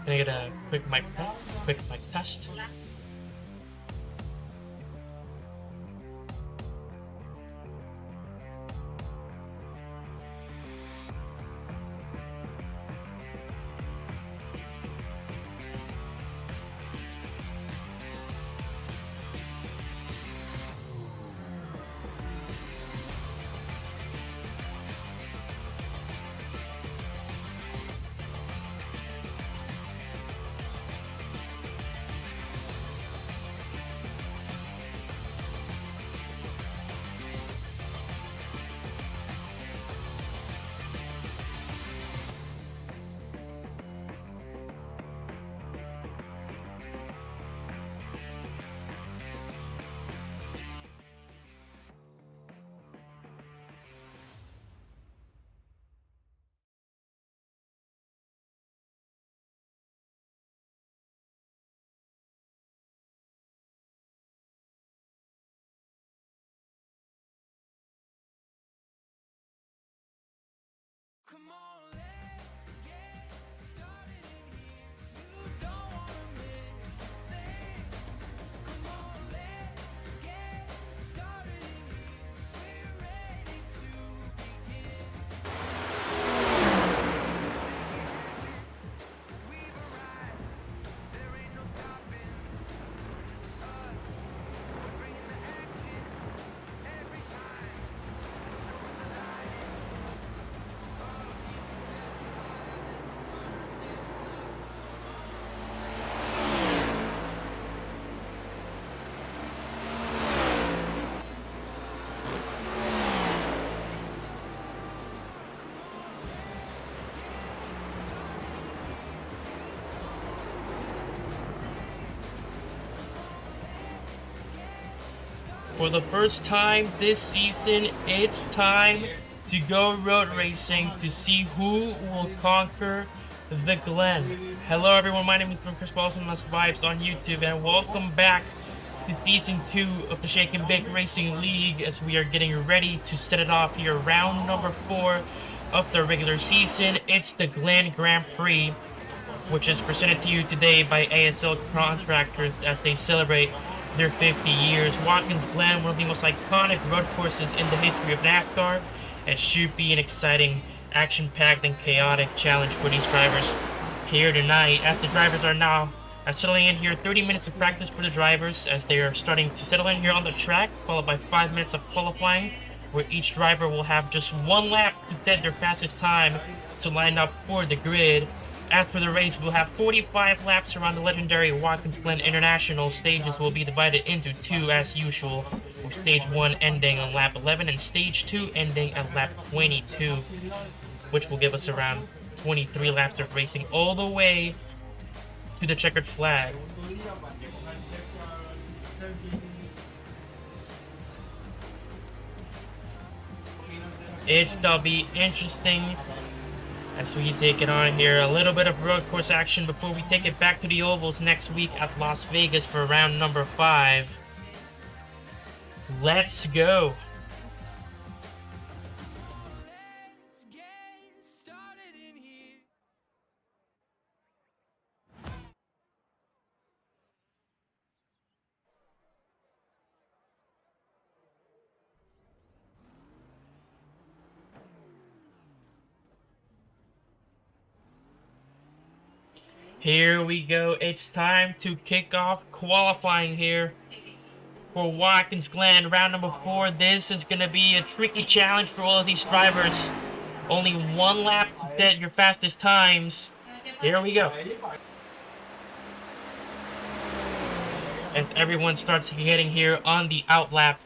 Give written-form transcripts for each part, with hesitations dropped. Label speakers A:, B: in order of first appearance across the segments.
A: Can I get a quick mic test? Quick mic test.
B: Come on, let's get started in here. You don't wanna miss a thing. Come on, let's get started in here. We're ready to begin. Let's make it happen. We've arrived. There ain't no stopping us. We're bringing the action every time. We're going the line in.
A: For the first time this season, it's time to go road racing to see who will conquer the Glen. Hello everyone, my name is Chris Balls from Less Vibes on YouTube, and welcome back to Season 2 of the Shake and Bake Racing League as we are getting ready to set it off here. Round number 4 of the regular season. It's the Glen Grand Prix, which is presented to you today by ASL Contractors as they celebrate their 50 years. Watkins Glen, one of the most iconic road courses in the history of NASCAR. It should be an exciting, action-packed, and chaotic challenge for these drivers here tonight. As the drivers are now settling in here, 30 minutes of practice for the drivers as they are starting to settle in here on the track, followed by 5 minutes of qualifying, where each driver will have just one lap to set their fastest time to line up for the grid. As for the race, we'll have 45 laps around the legendary Watkins Glen International. Stages will be divided into 2 as usual, with stage 1 ending on lap 11 and stage 2 ending at lap 22, which will give us around 23 laps of racing all the way to the checkered flag. It shall be interesting as we take it on here. A little bit of road course action before we take it back to the ovals next week at Las Vegas for round number 5. Let's go.
B: Let's get started in here.
A: Here we go. It's time to kick off qualifying here for Watkins Glen. Round number 4. This is going to be a tricky challenge for all of these drivers. Only one lap to set your fastest times. Here we go. As everyone starts hitting here on the outlap,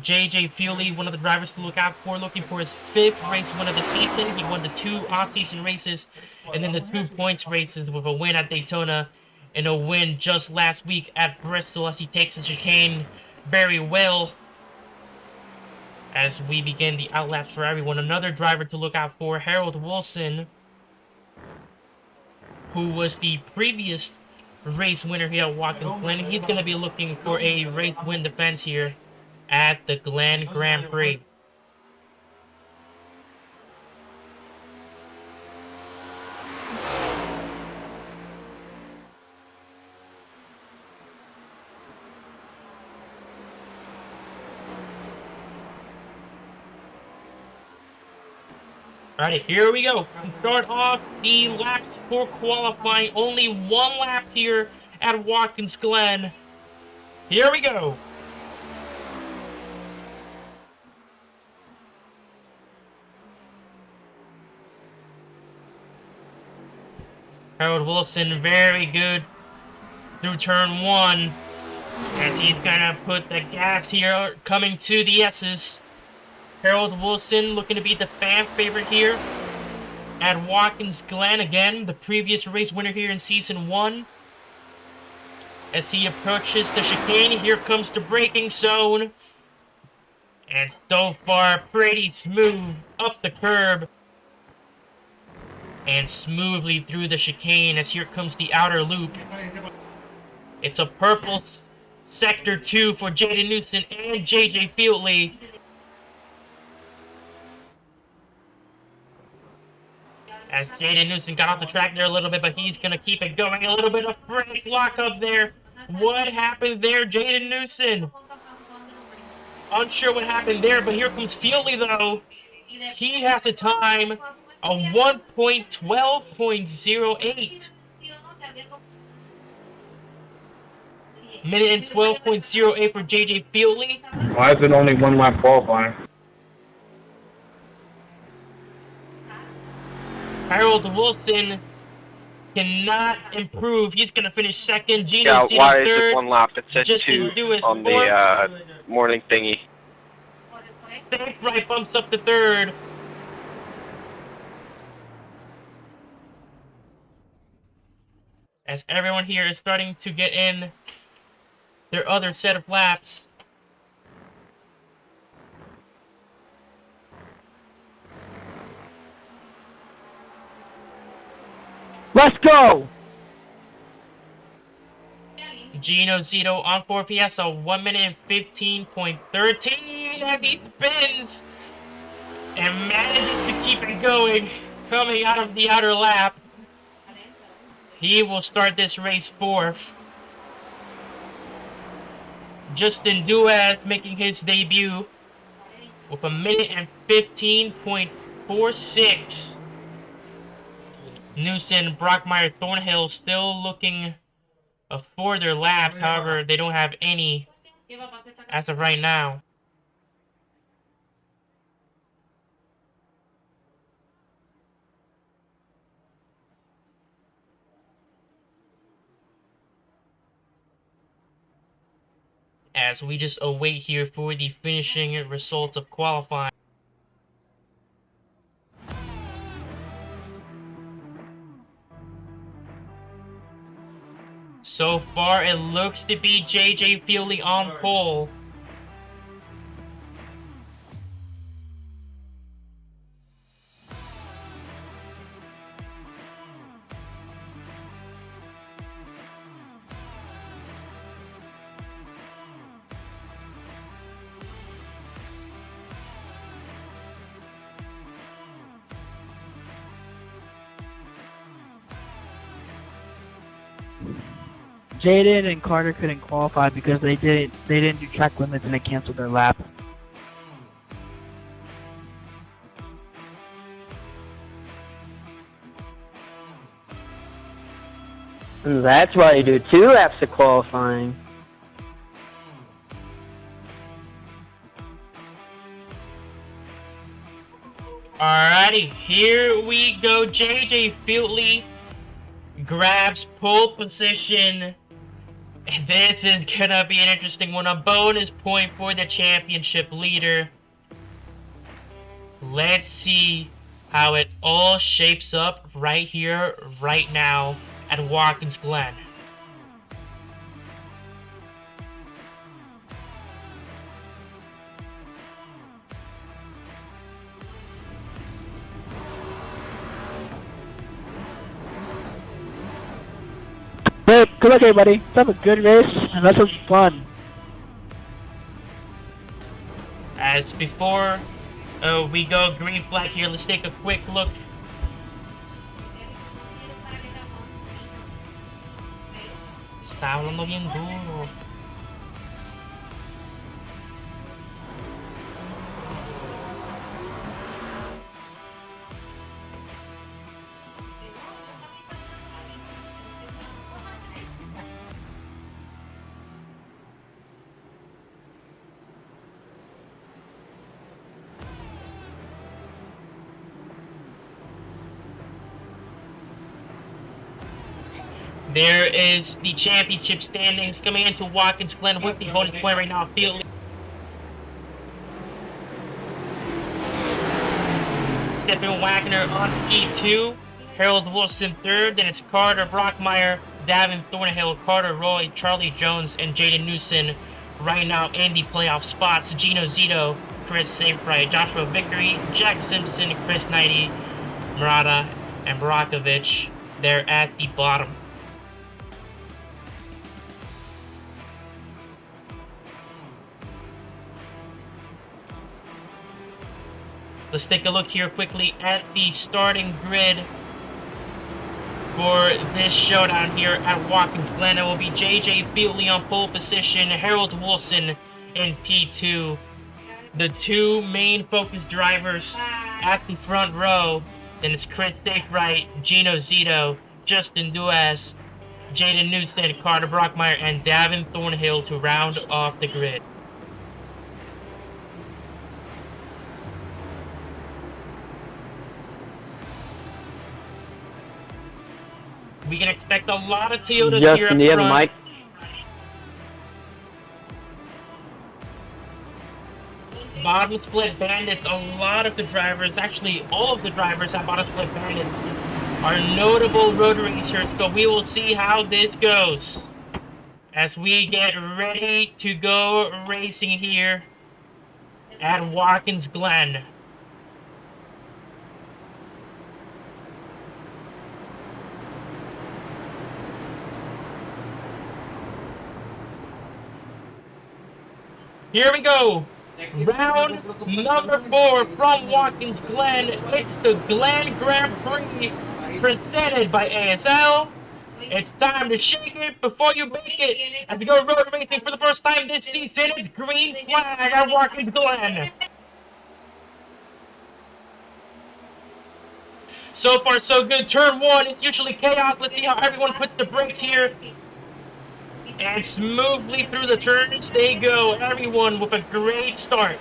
A: JJ Fuely, one of the drivers to look out for, looking for his 5th race win of the season. He won the 2 off-season races and then the 2 points races with a win at Daytona and a win just last week at Bristol as he takes the chicane very well. As we begin the outlaps for everyone, another driver to look out for, Harold Wilson, who was the previous race winner here at Watkins Glen. He's going to be looking for a race win defense here at the Glen Grand Prix. Alrighty, here we go. To start off the laps for qualifying, only one lap here at Watkins Glen. Here we go. Harold Wilson, very good through turn 1, as he's gonna put the gas here, coming to the S's. Harold Wilson looking to be the fan favorite here at Watkins Glen, again, the previous race winner here in Season 1. As he approaches the chicane, here comes the braking zone. And so far, pretty smooth up the curb. And smoothly through the chicane, as here comes the outer loop. It's a purple sector 2 for Jaden Newson and JJ Fieldley. As Jaden Newson got off the track there a little bit, but he's going to keep it going. A little bit of brake lock up there. What happened there, Jaden Newson? Unsure what happened there, but here comes Fieldley, though. He has a time of 1.12.08. Minute and 12.08 for JJ Fieldley.
C: Why is it only one lap qualifying?
A: Harold Wilson cannot improve. He's going to finish second. Gino
D: Yeah, why is
A: third.
D: it one lap? It said
A: Justin
D: 2
A: Lewis
D: on
A: fourth.
D: the morning thingy.
A: Safe right bumps up to third. As everyone here is starting to get in their other set of laps.
E: Let's go!
A: Gino Zito on 4 PS, a 1 minute and 15.13 as he spins and manages to keep it going, coming out of the outer lap. He will start this race fourth. Justin Duaz making his debut with a minute and 15.46. Newson, Brockmeyer, Thornhill still looking for their laps. However, they don't have any as of right now. As we just await here for the finishing results of qualifying. So far, it looks to be JJ Fieldley on pole.
E: Jaden and Carter couldn't qualify because they didn't do track limits and they canceled their lap.
F: That's why you do 2 laps of qualifying.
A: Alrighty, here we go. JJ Fieldley grabs pole position. And this is gonna be an interesting one. A bonus point for the championship leader. Let's see how it all shapes up right here, right now at Watkins Glen.
E: Hey, good luck everybody. Let's have a good race and let's have some fun.
A: As before we go green flag here, let's take a quick look. Está hablando bien duro. There is the championship standings coming into Watkins Glen with the bonus point right now. Field Stephen Wagner on P2, Harold Wilson third, then it's Carter Brockmeyer, Davin Thornhill, Carter Roy, Charlie Jones, and Jaden Newson right now in the playoff spots. Gino Zito, Chris Safright, Joshua Vickery, Jack Simpson, Chris Knighty, Murata, and Barakovich. They're at the bottom. Let's take a look here quickly at the starting grid for this showdown here at Watkins Glen. It will be JJ Fieldley on pole position, Harold Wilson in P2. The two main focus drivers at the front row, then it's Chris Safright, Gino Zito, Justin Duas, Jaden Newson, Carter Brockmeyer, and Davin Thornhill to round off the grid. We can expect a lot of Toyotas here
F: Justin,
A: up
F: do you have a
A: front.
F: mic?
A: Bottom split bandits, a lot of the drivers, actually all of the drivers at bottom split bandits are notable road racers, so we will see how this goes as we get ready to go racing here at Watkins Glen. Here we go. Round number 4 from Watkins Glen. It's the Glen Grand Prix presented by ASL. It's time to shake it before you make it. As we go road racing for the first time this season, it's green flag at Watkins Glen. So far, so good. Turn 1 is usually chaos. Let's see how everyone puts the brakes here. And smoothly through the turns they go. Everyone with a great start.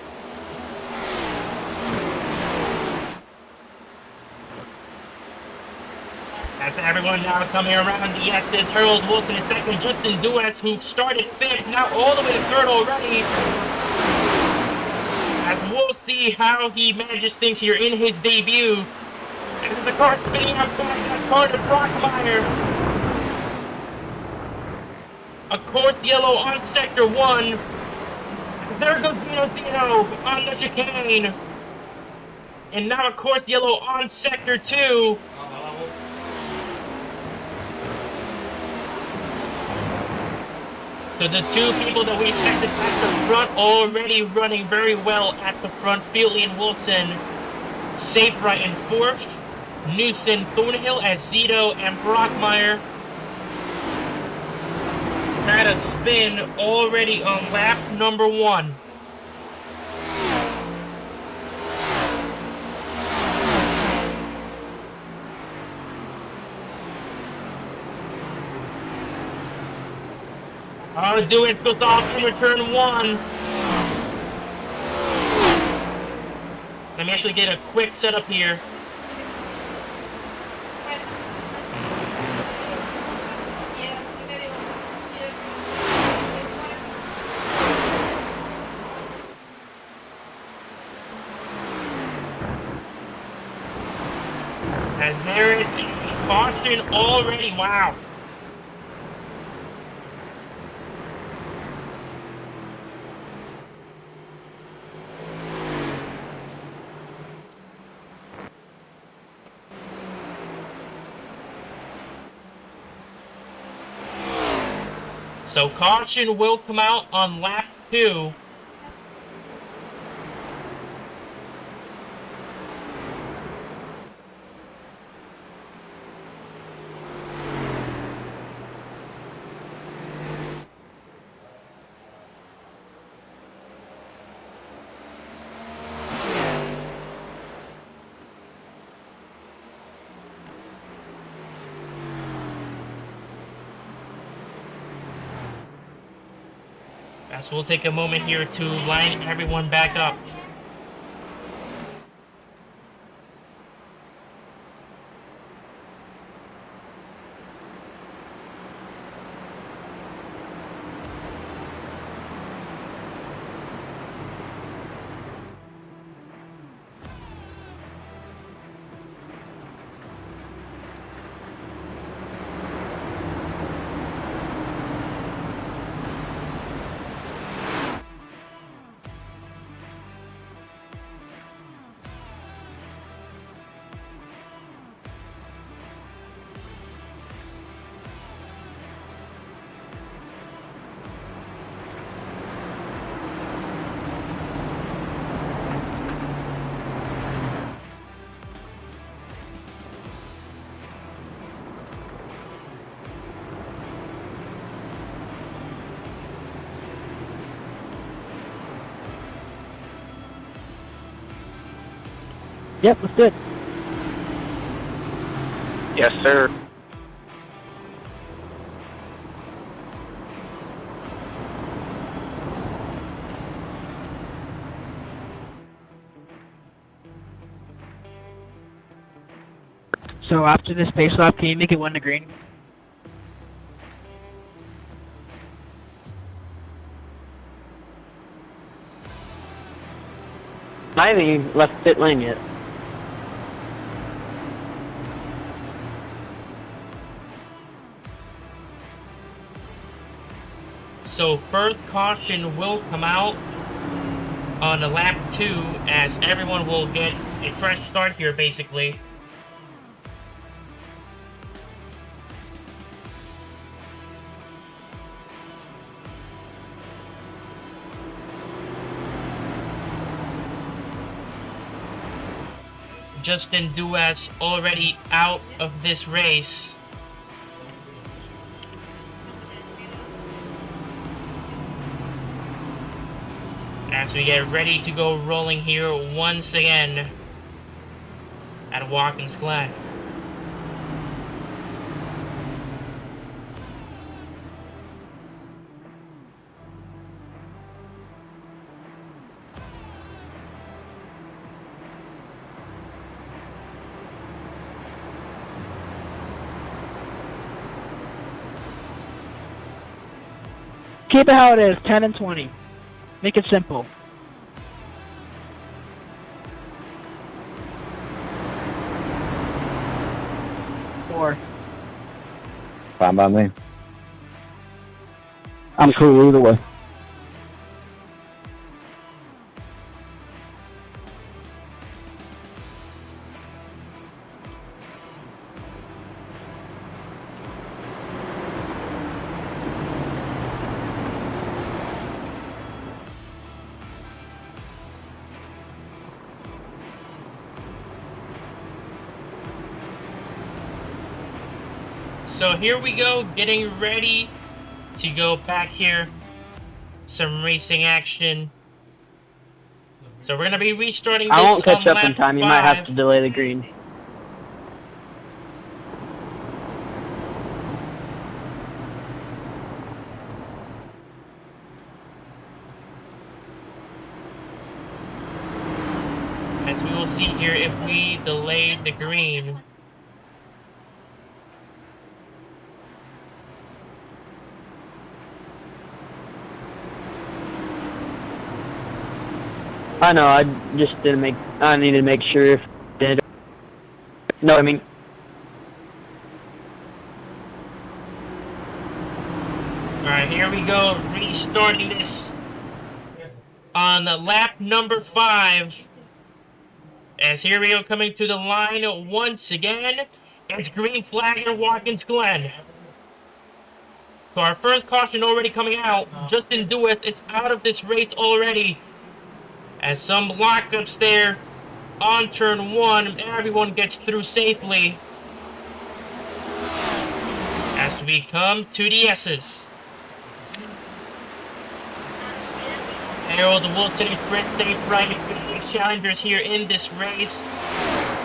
A: That's everyone now coming around. Yes, it's Harold Wilson in second. Justin Duas, who started 5th, now all the way to 3rd already. As we'll see how he manages things here in his debut. As the car spinning up back, that's Carter Brockmeyer. A course yellow on sector 1. There goes Dino on the chicane. And now a course yellow on sector 2. So the two people that we expected at the front already running very well at the front. Fieldley and Wilson, Safright in 4th. Newson, Thornhill as Zito and Brockmeyer. Had a spin already on lap number 1. Duets goes off in return 1. Let me actually get a quick setup here. And there is a caution already. Wow. So caution will come out on lap 2. So we'll take a moment here to line everyone back up.
E: Yep, let's do it.
D: Yes, sir.
E: So after this pace lap, can you make it 1 to green?
F: I haven't even left pit lane yet.
A: So first caution will come out on the lap 2 as everyone will get a fresh start here basically. Justin Duas already out of this race. As we get ready to go rolling here once again at Watkins Glen.
E: Keep it how it is, 10 and 20. Make it simple. Four.
C: Fine by me.
F: I'm cool either way.
A: So here we go, getting ready to go back here. Some racing action. So we're gonna be restarting this
F: I won't catch
A: on
F: up
A: lap
F: in time. You might have
A: 5.
F: to delay the green.
A: As we will see here if we delay the green.
F: I know, I just didn't make, I needed to make sure if did. No, I mean,
A: Alright, here we go, restarting this on lap number 5. As here we go, coming to the line once again. It's green flag in Watkins Glen. So our first caution already coming out. Justin Duas is out of this race already. As some lockups there on turn 1, everyone gets through safely. As we come to the S's. Harold Wilson and Chris Safe-Right, big challengers here in this race.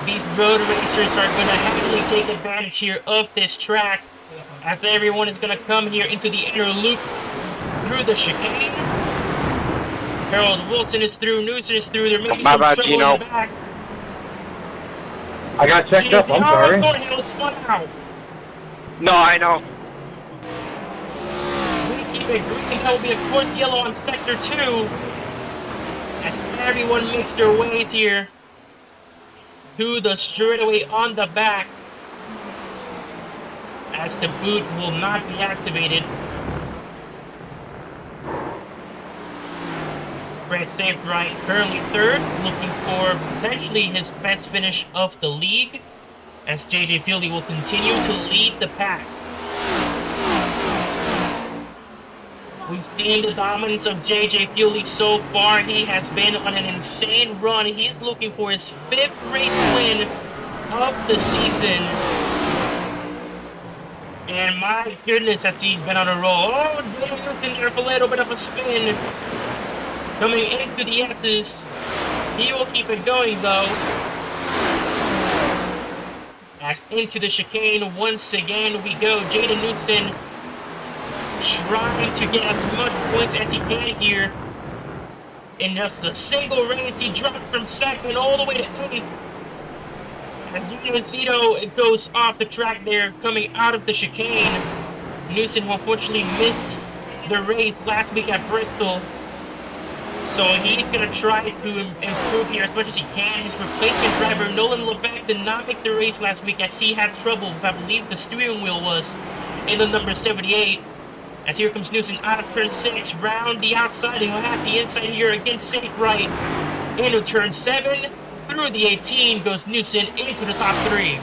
A: These road racers are going to heavily take advantage here of this track. As everyone is going to come here into the inner loop through the chicane. Harold Wilson is through, Newson is through. There may be some trouble in the back.
C: I got checked up, I'm sorry.
A: Thornhill spun out.
D: No, I know.
A: We keep it green. That will be a fourth yellow on sector 2. As everyone makes their way here to the straightaway on the back. As the boot will not be activated. Brett Safe-Right currently 3rd, looking for potentially his best finish of the league, as JJ Fieldy will continue to lead the pack. We've seen the dominance of JJ Fieldy so far. He has been on an insane run. He's looking for his 5th race win of the season. And my goodness, has he been on a roll. Oh, Dave Newton there for a little bit of a spin. Coming into the S's, he will keep it going though. As into the chicane once again we go. Jaden Newson trying to get as much points as he can here. In just a single race, he dropped from second all the way to 8th. As Gino goes off the track there, coming out of the chicane. Newson unfortunately missed the race last week at Bristol. So he's going to try to improve here as much as he can. His replacement driver, Nolan Levesque, did not make the race last week as he had trouble with, I believe, the steering wheel was in the number 78. As here comes Newson out of turn 6, round the outside, and he'll have the inside here against safe right. Into turn 7, through the 18 goes Newson into the top 3.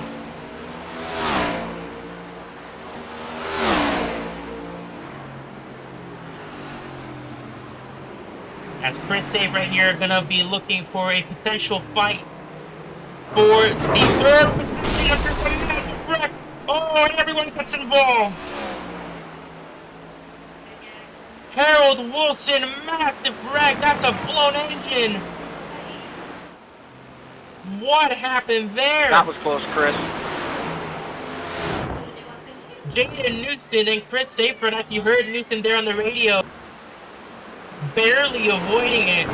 A: As Print Save right here gonna be looking for a potential fight for the third position after some massive wreck. Oh, and everyone gets involved. Harold Wilson, massive wreck. That's a blown engine. What happened there?
D: That was close, Chris.
A: Jaden Newson and Chris Safert, as you heard Newson there on the radio, barely avoiding it.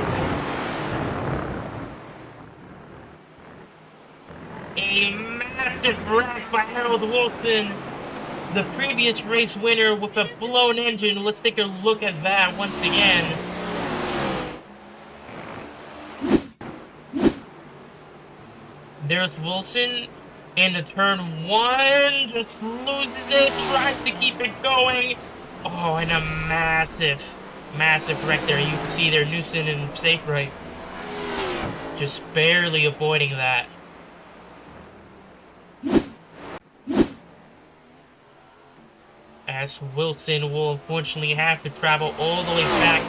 A: A massive wreck by Harold Wilson, the previous race winner with a blown engine. Let's take a look at that once again. There's Wilson into turn 1, just loses it, tries to keep it going. Oh, and a massive wreck there. You can see there Newson and Safe Right just barely avoiding that. As Wilson will unfortunately have to travel all the way back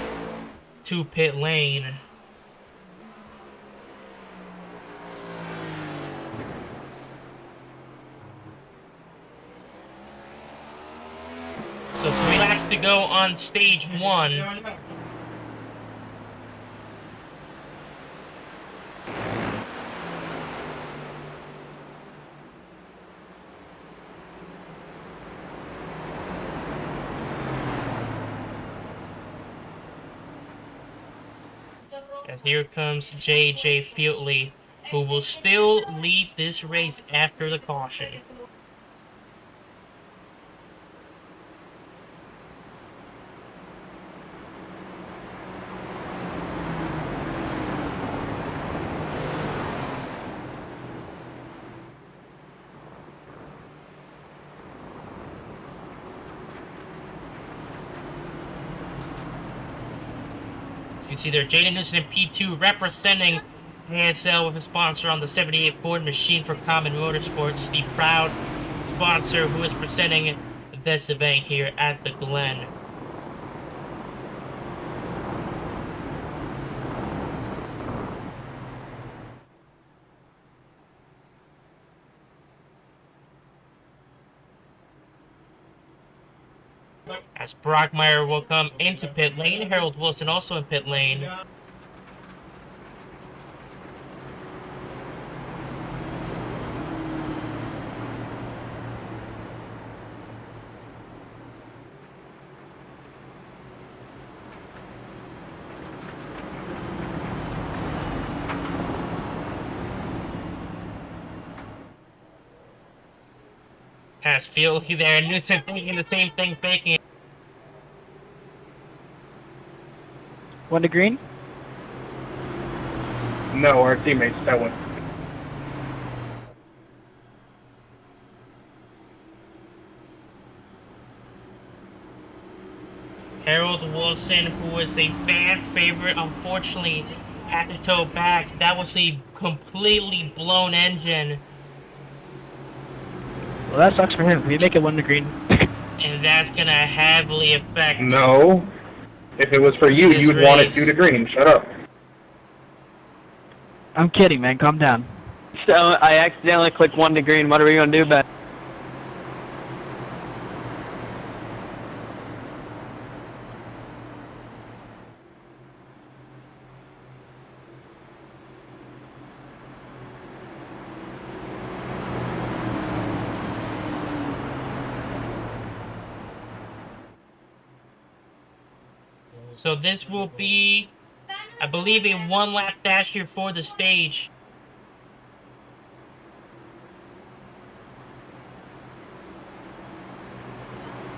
A: to pit lane. So 3 laps to go on stage 1. And here comes J.J. Fieldley, who will still lead this race after the caution. You see there, Jaden Newson in P2 representing ASL with a sponsor on the 78 Ford machine for Common Motorsports, the proud sponsor who is presenting this event here at the Glen. As Brockmeyer will come into pit lane, Harold Wilson also in pit lane. As Fieldy there, Newson thinking the same thing, faking it.
E: 1 to green?
C: No, our teammates, that one.
A: Harold Wilson, who was a fan favorite, unfortunately had to tow back. That was a completely blown engine.
E: Well, that sucks for him. We make it 1 to green.
A: And that's gonna heavily affect.
C: No. If it was for you,
A: This
C: you'd want it
A: race.
C: 2 to green. Shut up.
E: I'm kidding, man. Calm down.
F: So I accidentally clicked 1 to green. What are we gonna do about it?
A: So this will be, I believe, a one-lap dash here for the stage.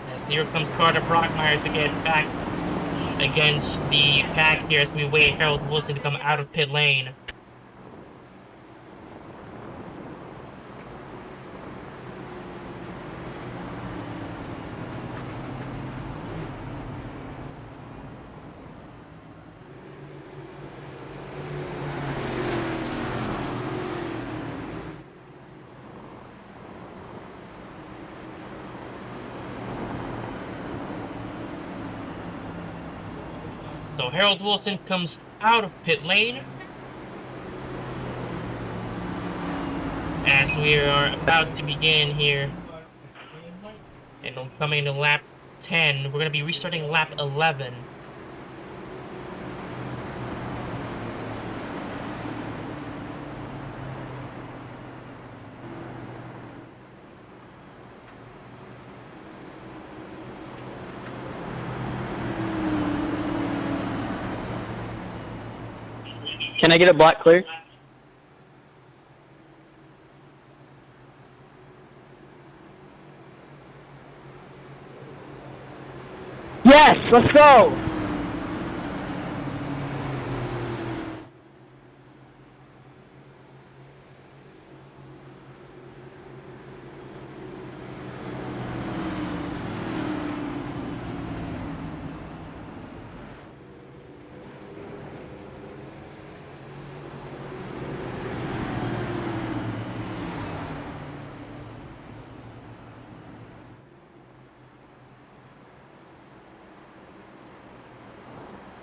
A: As here comes Carter Brockmeyer to get back against the pack here as we wait Harold Wilson to come out of pit lane. So Harold Wilson comes out of pit lane. As we are about to begin here. And I'm coming to lap 10. We're going to be restarting lap 11.
F: Can I get a black clear? Yes, let's go.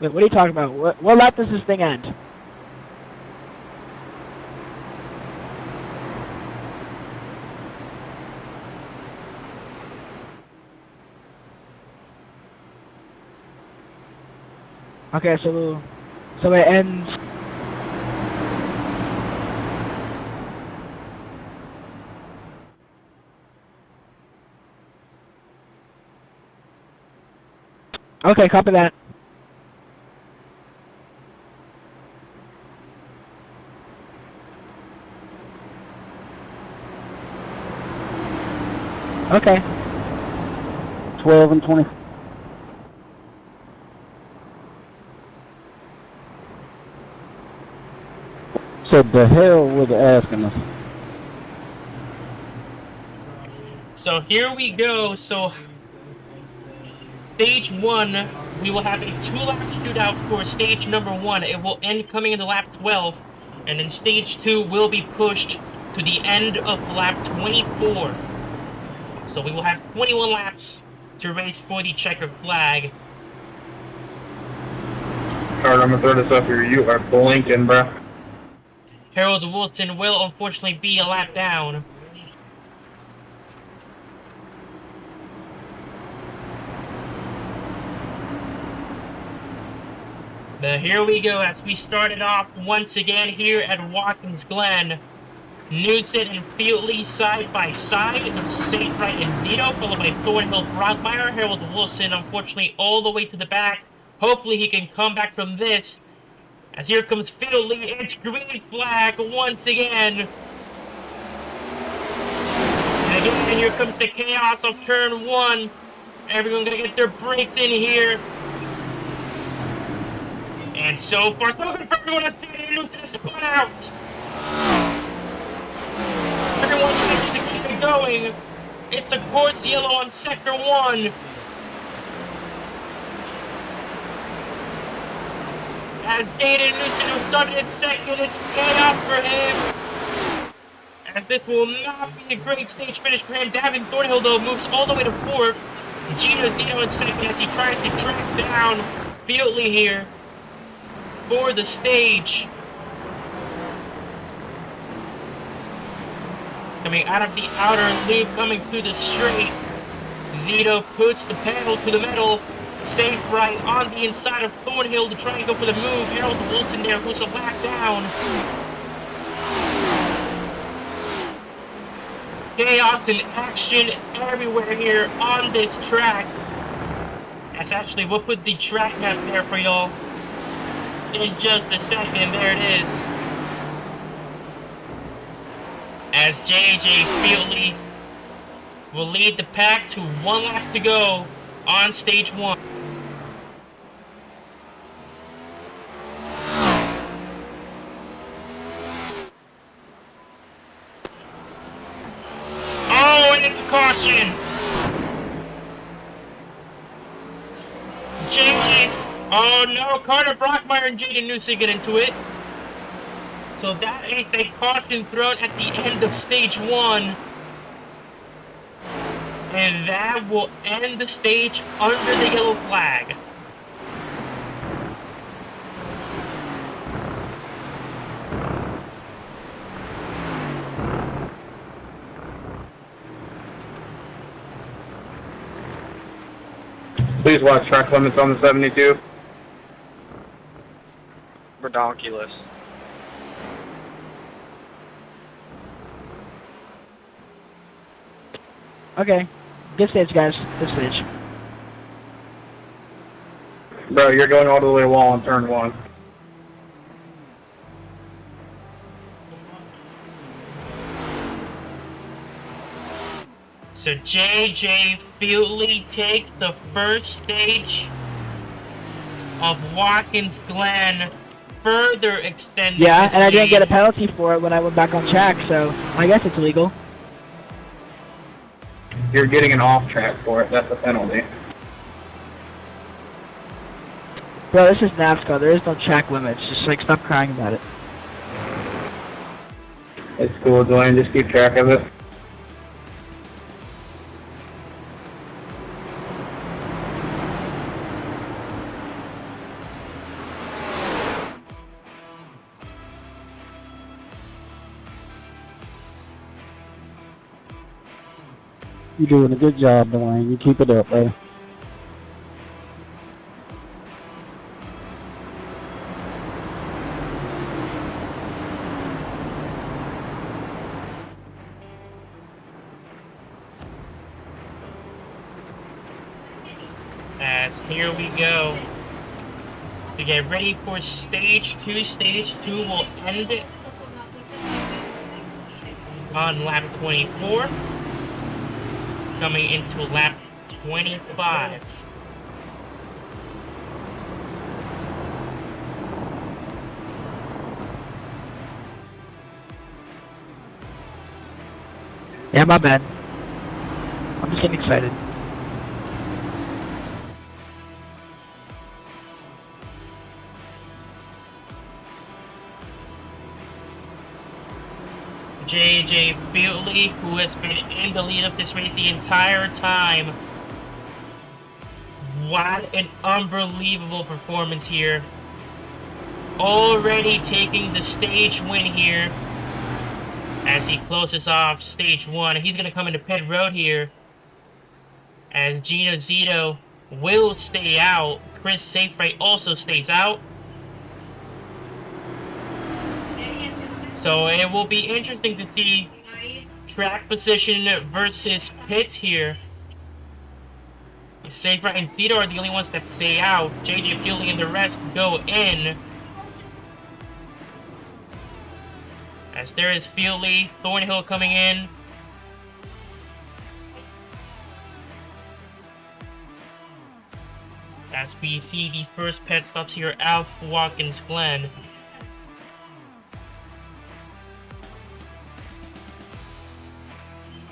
E: Wait, what are you talking about? What lap does this thing end? Okay, so it ends. Okay, copy that. Okay.
F: 12 and 20. So the hell with asking us.
A: So here we go. So stage 1, we will have a 2-lap shootout for stage number 1. It will end coming into lap 12. And then stage 2 will be pushed to the end of lap 24. So we will have 21 laps to race for the checkered flag.
C: Alright, I'm gonna throw this up here. You are blinking, bro.
A: Harold Wilson will unfortunately be a lap down. But here we go as we started off once again here at Watkins Glen. Newson and Fieldley side by side. It's Safe Right and Zito, followed by Thornhill Brockmeyer. Harold Wilson, unfortunately, all the way to the back. Hopefully he can come back from this. As here comes Fieldley, it's green flag once again. And again, here comes the chaos of turn 1. Everyone gonna get their brakes in here. And so far, so good for everyone. Newson is put out. Everyone managed to keep it going. It's a course yellow on sector 1. As Dayton Newson, who started in second, it's chaos for him. And this will not be a great stage finish for him. Davin Thornhill, though, moves all the way to 4th. Gino Zito in second as he tries to track down Fieldley here for the stage. Coming out of the outer loop, coming through the straight. Zito puts the pedal to the metal. Safe Right on the inside of Thornhill to try and go for the move. Harold Wilson there, who's a lap down. Chaos and action everywhere here on this track. That's actually, we'll put the track map there for y'all in just a second. There it is. As JJ Fieldley will lead the pack to 1 lap to go on stage 1. Oh, and it's a caution! JJ, oh no, Carter Brockmeyer and Jaden Newsom get into it. So that is a caution thrown at the end of stage 1. And that will end the stage under the yellow flag.
C: Please watch track limits on the 72.
D: Redonkulous.
E: Okay. Good stage, guys. Good stage.
C: Bro, you're going all the way wall on turn 1.
A: So JJ Fieldley takes the first stage of Watkins Glen, further extending
E: Yeah,
A: the
E: and I didn't get a
A: stage.
E: penalty for it when I went back on track, so I guess it's legal.
C: You're getting an off track for it. That's a penalty.
E: Bro, this is NASCAR. There is no track limits. Just, like, stop crying about it.
C: It's cool, Dwayne. Just keep track of it.
G: You're doing a good job, Dwayne. You keep it up, buddy.
A: As here we go. To get ready for stage 2. Stage 2 will end on lap 24. Coming into lap 25.
E: Yeah, my bad. I'm just getting excited.
A: JJ Fieldley, who has been in the lead of this race the entire time. What an unbelievable performance here. Already taking the stage win here as he closes off stage 1. He's going to come into pit road here as Gino Zito will stay out. Chris Safewright also stays out. So it will be interesting to see track position versus pits here. Safewright and Zito are the only ones that stay out. JJ Fieldley and the rest go in. As there is Fieldley, Thornhill coming in. As we see the first pit stops here out for Watkins Glen.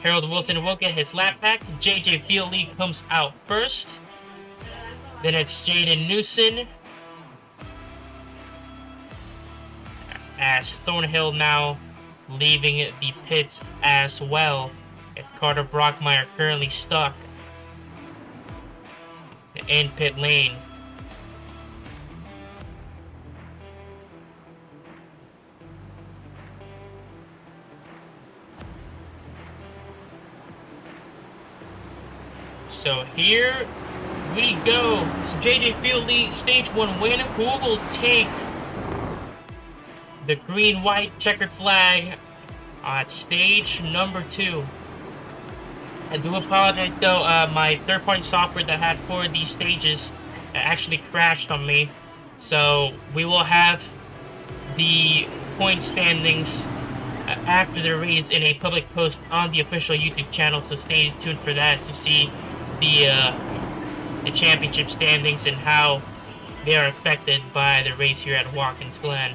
A: Harold Wilson will get his lap back. JJ Fieldley comes out first. Then it's Jaden Newsom. As Thornhill now leaving the pits as well. It's Carter Brockmeyer currently stuck in pit lane. So here we go. So JJ Fieldley, stage 1 win. Who will take the green-white checkered flag on stage number 2? I do apologize though, my third-party software that I had for these stages actually crashed on me. So we will have the point standings after the race in a public post on the official YouTube channel, so stay tuned for that to see the championship standings and how they are affected by the race here at Watkins Glen.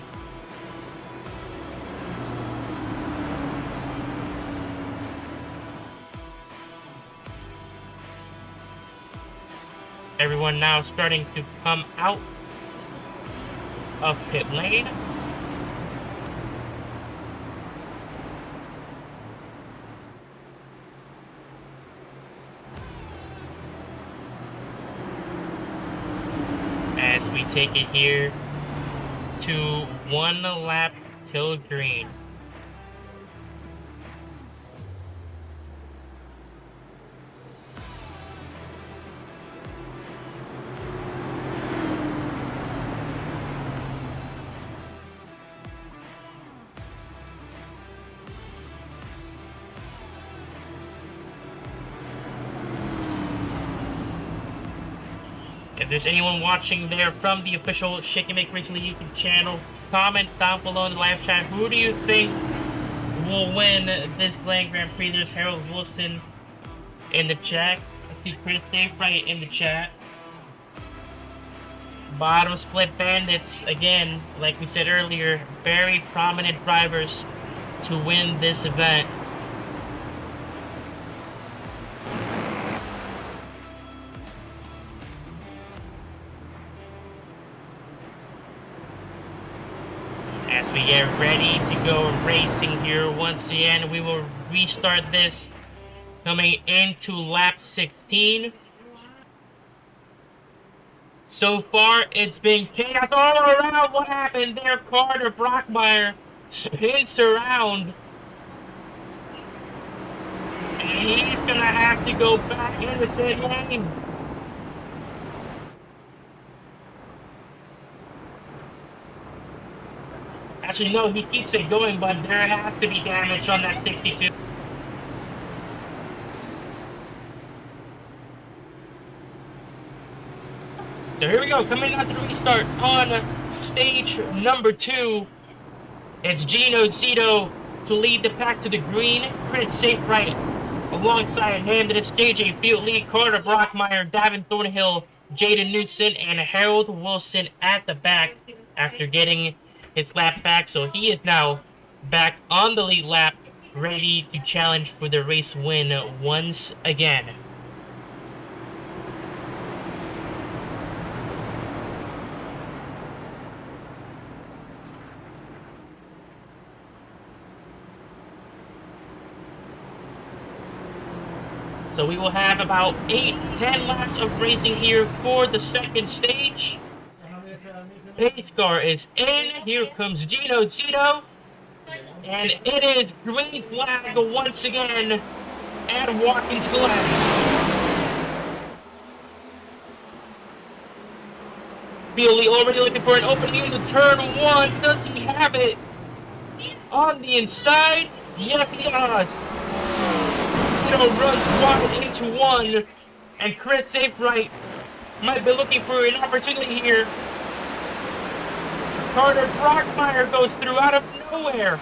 A: Everyone now starting to come out of pit lane. As we take it here to 1 lap till green. If there's anyone watching there from the official Shake and Make Racing League YouTube channel, comment down below in the live chat. Who do you think will win this Glen Grand Prix? There's Harold Wilson in the chat. I see Chris Dayfright in the chat. Bottom Split Bandits, again, like we said earlier, very prominent drivers to win this event. As we get ready to go racing here once again, we will restart this coming into lap 16. So far, it's been chaos all around. What happened there? Carter Brockmeyer spins around. And he's gonna have to go back in the pit lane. Actually, no, he keeps it going, but there has to be damage on that 62. So here we go, coming out to the restart on stage number 2. It's Gino Zito to lead the pack to the green. Chris Safewright alongside him to the stage A field lead. Carter Brockmeyer, Davin Thornhill, Jaden Newson, and Harold Wilson at the back after getting his lap back. So he is now back on the lead lap, ready to challenge for the race win once again. So we will have about 8-10 laps of racing here for the second stage. Pace car is in. Here comes Gino Zito. And it is green flag once again at Watkins Glen. Bealey already looking for an opening into turn 1. Does he have it on the inside? Yes, he does. Runs wide into 1, and Chris Safewright might be looking for an opportunity here. As Carter Brockmeyer goes through out of nowhere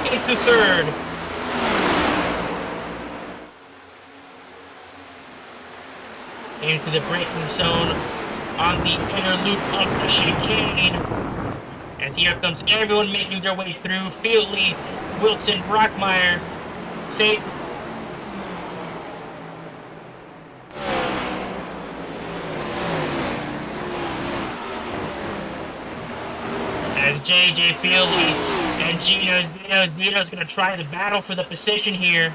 A: into 3rd. Into the braking zone on the inner loop of the chicane. As here comes everyone making their way through. Fieldley, Wilson, Brockmeyer, Safe. JJ Fieldley and Gino Zito. Zito's going to try to battle for the position here.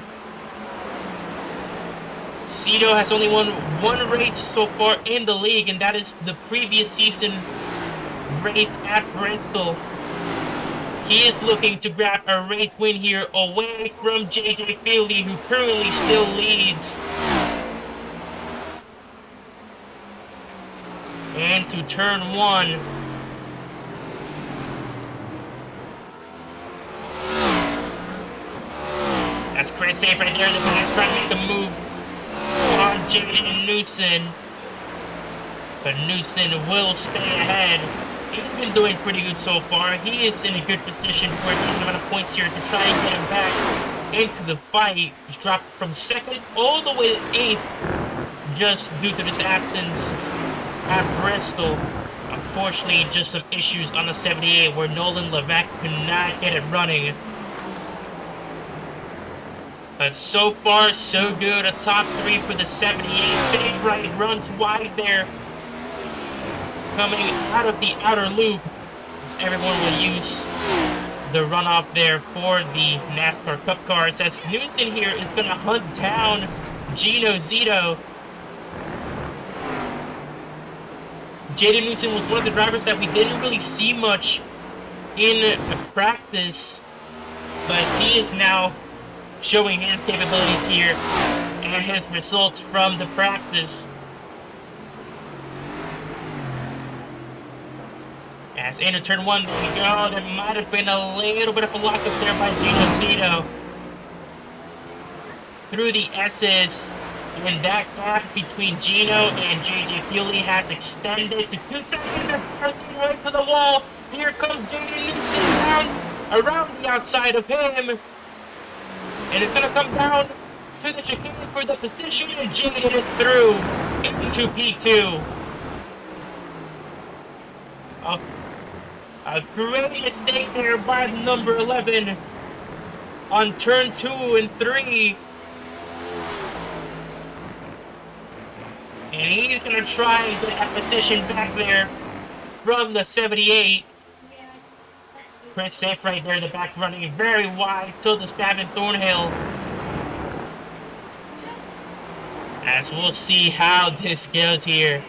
A: Zito has only won 1 race so far in the league, and that is the previous season race at Bristol. He is looking to grab a race win here away from JJ Fieldley, who currently still leads. And to turn 1. As Great save right there. The guy's trying to make the move on Jaden Newson. But Newson will stay ahead. He's been doing pretty good so far. He is in a good position for a decent amount of points here to try and get him back into the fight. He's dropped from 2nd all the way to 8th just due to this absence at Bristol. Unfortunately, just some issues on the 78 where Nolan Levac could not get it running. But so far, so good. A top 3 for the 78. Safe right, runs wide there. Coming out of the outer loop, as everyone will use the runoff there for the NASCAR Cup cars. As Newton here is going to hunt down Gino Zito. Jaden Newton was one of the drivers that we didn't really see much in practice, but he is now showing his capabilities here and his results from the practice. As into turn 1, there we go. There might have been a little bit of a lockup there by Gino Zito. Through the S's, and that gap between Gino and JJ Fuely has extended to 2 seconds. They're pressing right to the wall. Here comes Jaden Newton down around the outside of him. And it's going to come down to the chicane for the position, and Jaden is through into P2. A great mistake there by number 11 on turn 2 and 3. And he's going to try and get that position back there from the 78. Chris safe right there in the back, running very wide till the stab in Thornhill. As we'll see how this goes here.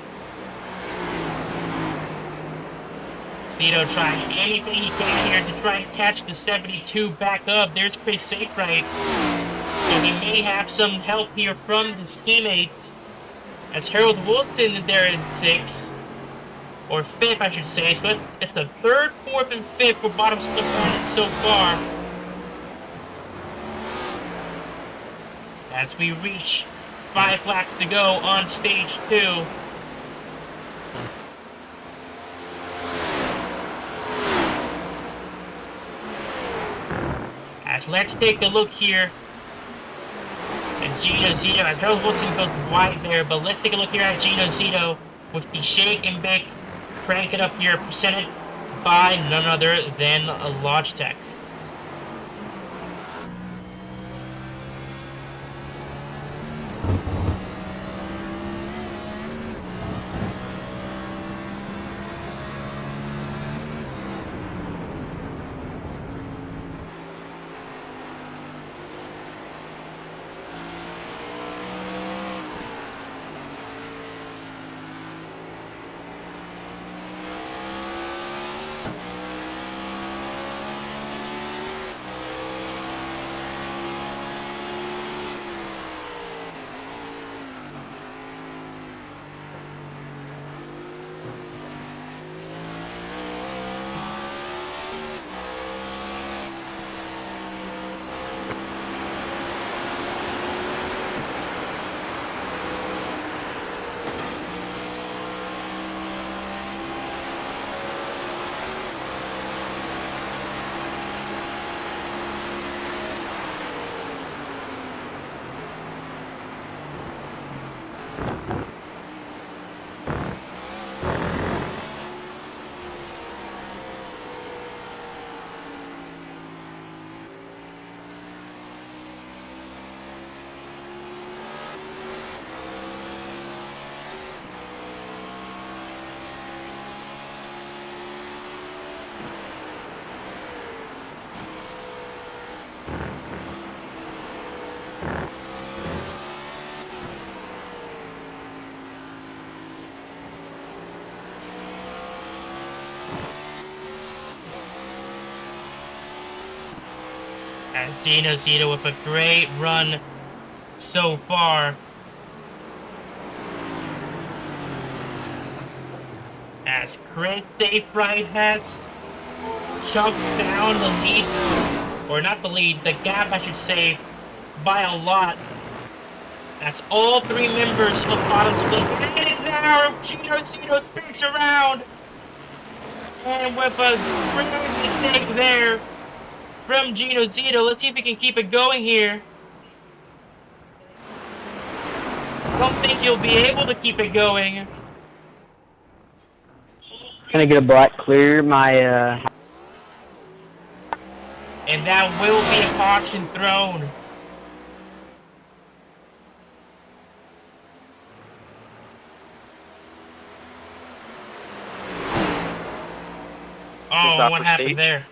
A: Zito trying anything he can here to try and catch the 72 back up. There's Chris safe right. So he may have some help here from his teammates. As Harold Wilson there in 6th, or 5th I should say, so it's a 3rd, 4th, and 5th for bottom split opponents so far. As we reach 5 laps to go on stage 2. As let's take a look here. And Gino Zito, as Harold Wilson goes wide there, but let's take a look here at Gino Zito with the shake and bake, crank it up here, presented by none other than Logitech. And Gino Zito with a great run so far. As Chris Safe-Right has jumped down the lead, or not the lead, the gap I should say, by a lot. That's all three members of Bottom Split. And now Gino Cito spins around. And with a great mistake there from Gino Zito. Let's see if he can keep it going here. Don't think he'll be able to keep it going.
F: Can I get a black clear? My,
A: And that will be a caution thrown. Oh, what happened there?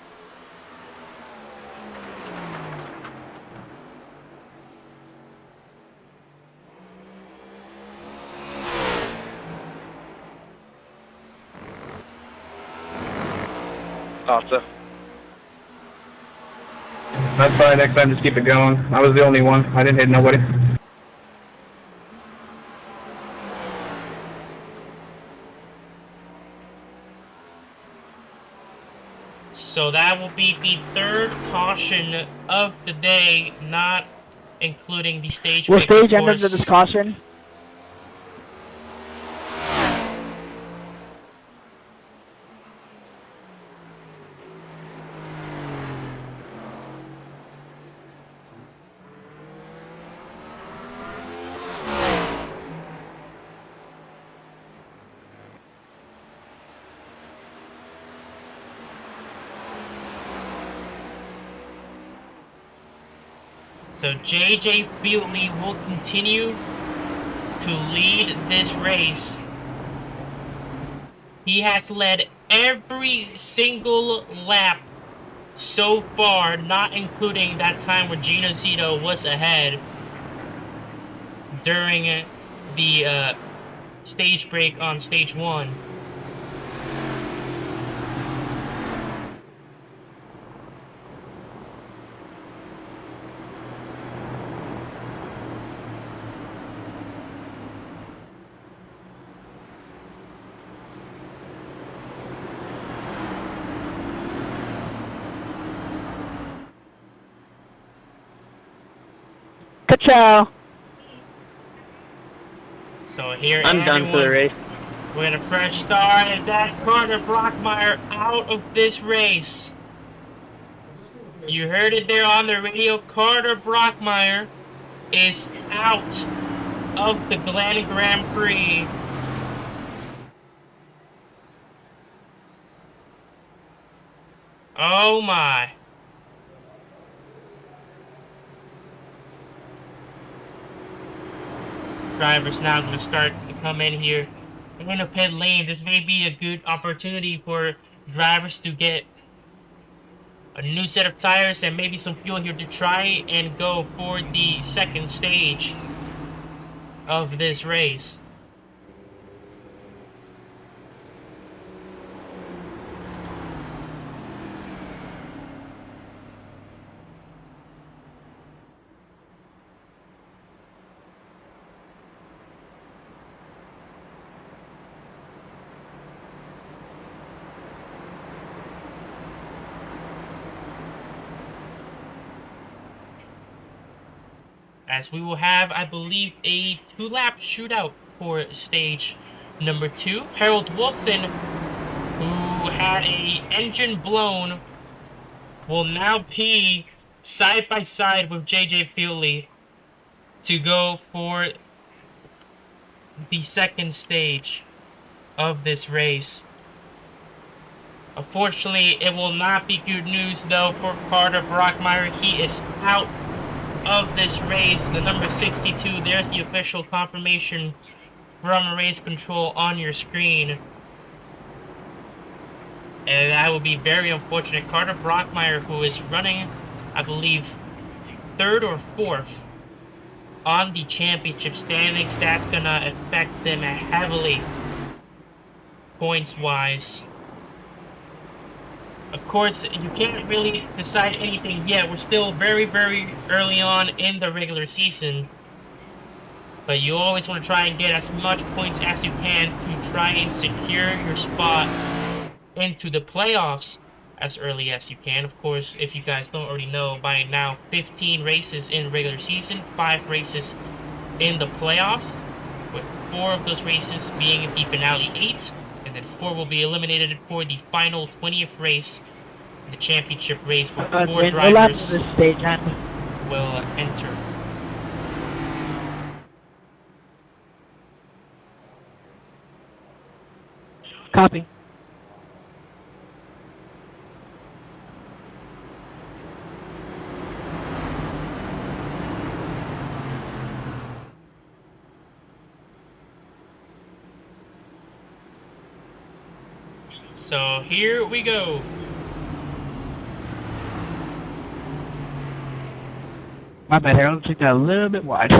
D: Thought so.
C: That's fine. Next time, just keep it going. I was the only one. I didn't hit nobody.
A: So that will be the third caution of the day, not including the stage
E: Will
A: breaks, of
E: stage end
A: course.
E: under this caution?
A: So JJ Fieldley will continue to lead this race. He has led every single lap so far, not including that time where Gino Zito was ahead during the stage break on stage 1.
E: Ka-chow!
A: So here
F: I'm done for the race.
A: with a fresh start, and that's Carter Brockmeyer out of this race. You heard it there on the radio. Carter Brockmeyer is out of the Glen Grand Prix. Oh my. Drivers now going to start to come in here in a pit lane. This may be a good opportunity for drivers to get a new set of tires and maybe some fuel here to try and go for the second stage of this race. As we will have, I believe, a 2-lap shootout for stage number 2. Harold Wilson, who had a engine blown, will now be side by side with JJ Fieldley to go for the second stage of this race. Unfortunately, it will not be good news though for Carter Brockmeyer. He is out of this race. The number 62, there's the official confirmation from race control on your screen. And that will be very unfortunate. Carter Brockmeyer, who is running, I believe, 3rd or 4th on the championship standings, that's gonna affect them heavily points-wise. Of course, you can't really decide anything yet. We're still very, very early on in the regular season. But you always want to try and get as much points as you can to try and secure your spot into the playoffs. as early as you can. Of course, if you guys don't already know by now, 15 races in regular season, 5 races in the playoffs, with 4 of those races being the finale 8, and then 4 will be eliminated for the final 20th race in the championship race, where 4
E: What lap
A: drivers
E: will this stage end?
A: will enter.
E: Copy.
A: So here we go.
E: My bad, Harold. Took that a little bit wide.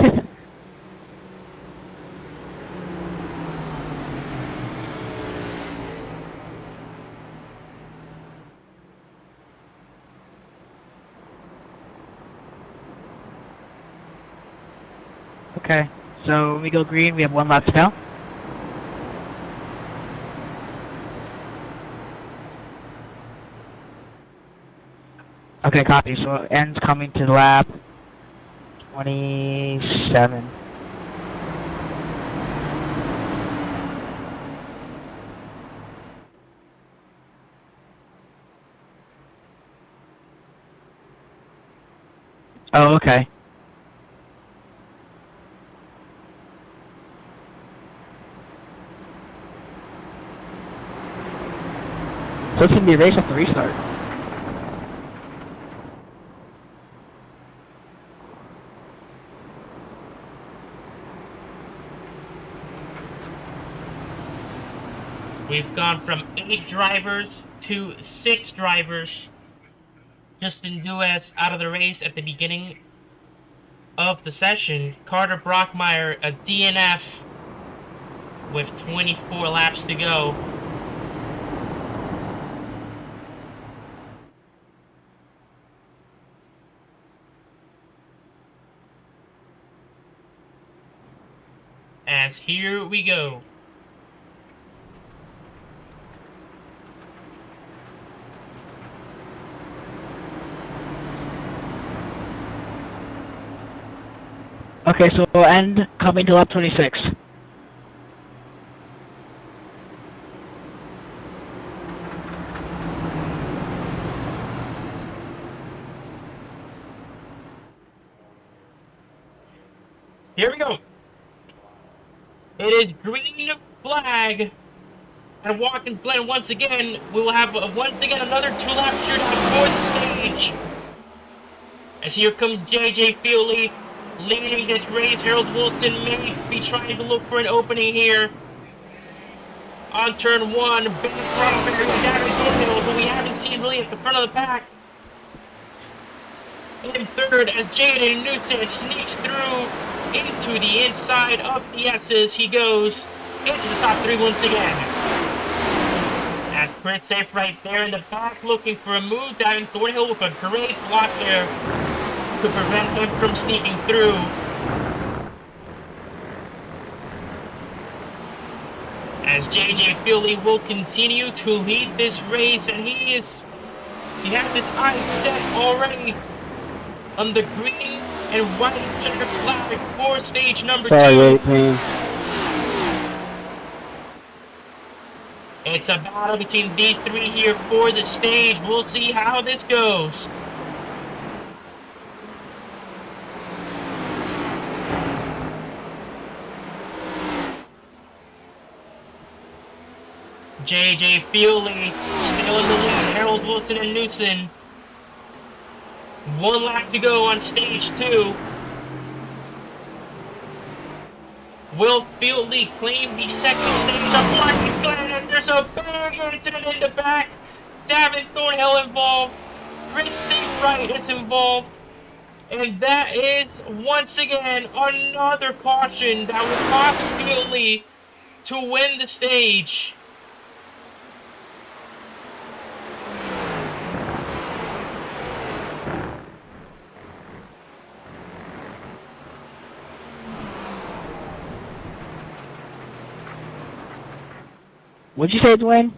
E: Okay, so when we go green, we have 1 lap to go. Okay, copy. So ends coming to lap 27. Oh, okay. So it's gonna be a race off the restart.
A: We've gone from 8 drivers to 6 drivers. Justin Duez out of the race at the beginning of the session. Carter Brockmeyer, a DNF with 24 laps to go. As here we go.
E: Okay, so we'll end coming to lap 26.
A: Here we go. It is green flag at Watkins Glen once again. We will have once again another 2-lap shootout for the stage. As here comes JJ Feely leading this race. Harold Wilson may be trying to look for an opening here. On turn 1, Ben Crawford and Darren Doyle, who we haven't seen really at the front of the pack. In third, as Jaden Newson sneaks through into the inside of the S's, he goes into the top 3 once again. As Chris Safe right there in the back looking for a move. Darren Thornhill with a great block there to prevent him from sneaking through. As JJ Feely will continue to lead this race, and he has his eyes set already on the green and white checkered flag for stage number 2.
G: Sorry, 18.
A: It's a battle between these 3 here for the stage. We'll see how this goes. JJ Feely still in the lead. Harold Wilson and Newson. 1 lap to go on stage 2. Will Feely claim the second stage of Watkins Glen, and there's a big incident in the back. Davin Thornhill involved. Chris Seawright is involved. And that is, once again, another caution that will cost Feely to win the stage.
E: What'd you say, Dwayne?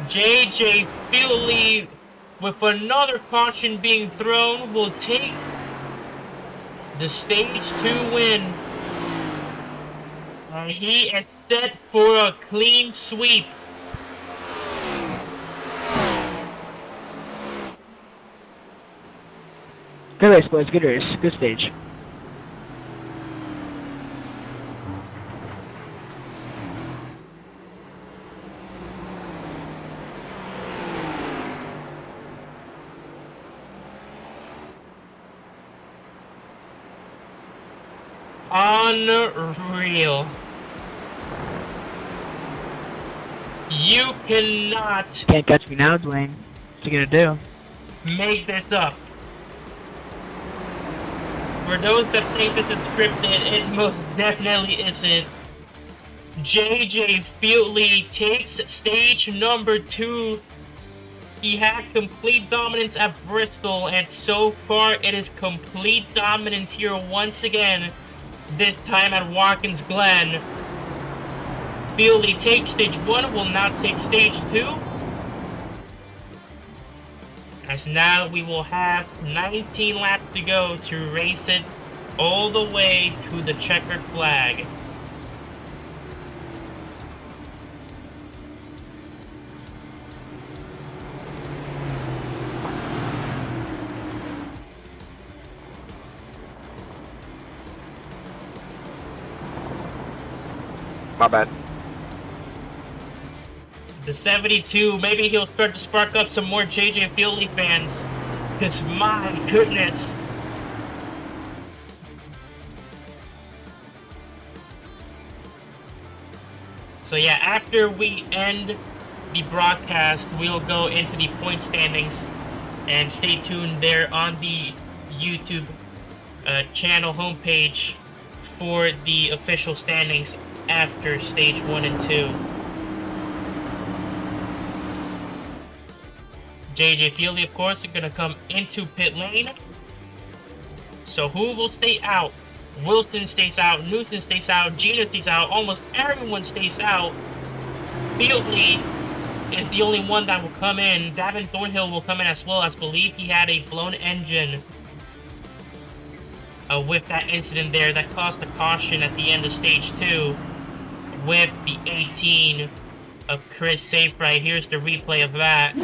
A: JJ Feely, with another caution being thrown, will take the stage 2 win. And he is set for a clean sweep.
E: Good race, boys. Good race. Good stage.
A: Unreal. You cannot
E: Can't catch me now, Dwayne. What you gonna do?
A: make this up. For those that think this is scripted, it most definitely isn't. JJ Feely takes stage number 2. He had complete dominance at Bristol, and so far it is complete dominance here once again, this time at Watkins Glen. Feely takes stage 1, will not take stage 2. As now we will have 19 laps to go to race it all the way to the checkered flag.
D: My bad.
A: The 72, maybe he'll start to spark up some more JJ Feely fans. Because my goodness. So yeah, after we end the broadcast, we'll go into the point standings. And stay tuned there on the YouTube channel homepage for the official standings after stage 1 and 2. JJ Feely, of course, is going to come into pit lane. So who will stay out? Wilson stays out, Newton stays out, Gina stays out, almost everyone stays out. Feely is the only one that will come in. Davin Thornhill will come in as well, as believe he had a blown engine with that incident there that caused a caution at the end of stage 2 with the 18 of Chris Safright. Here's the replay of that.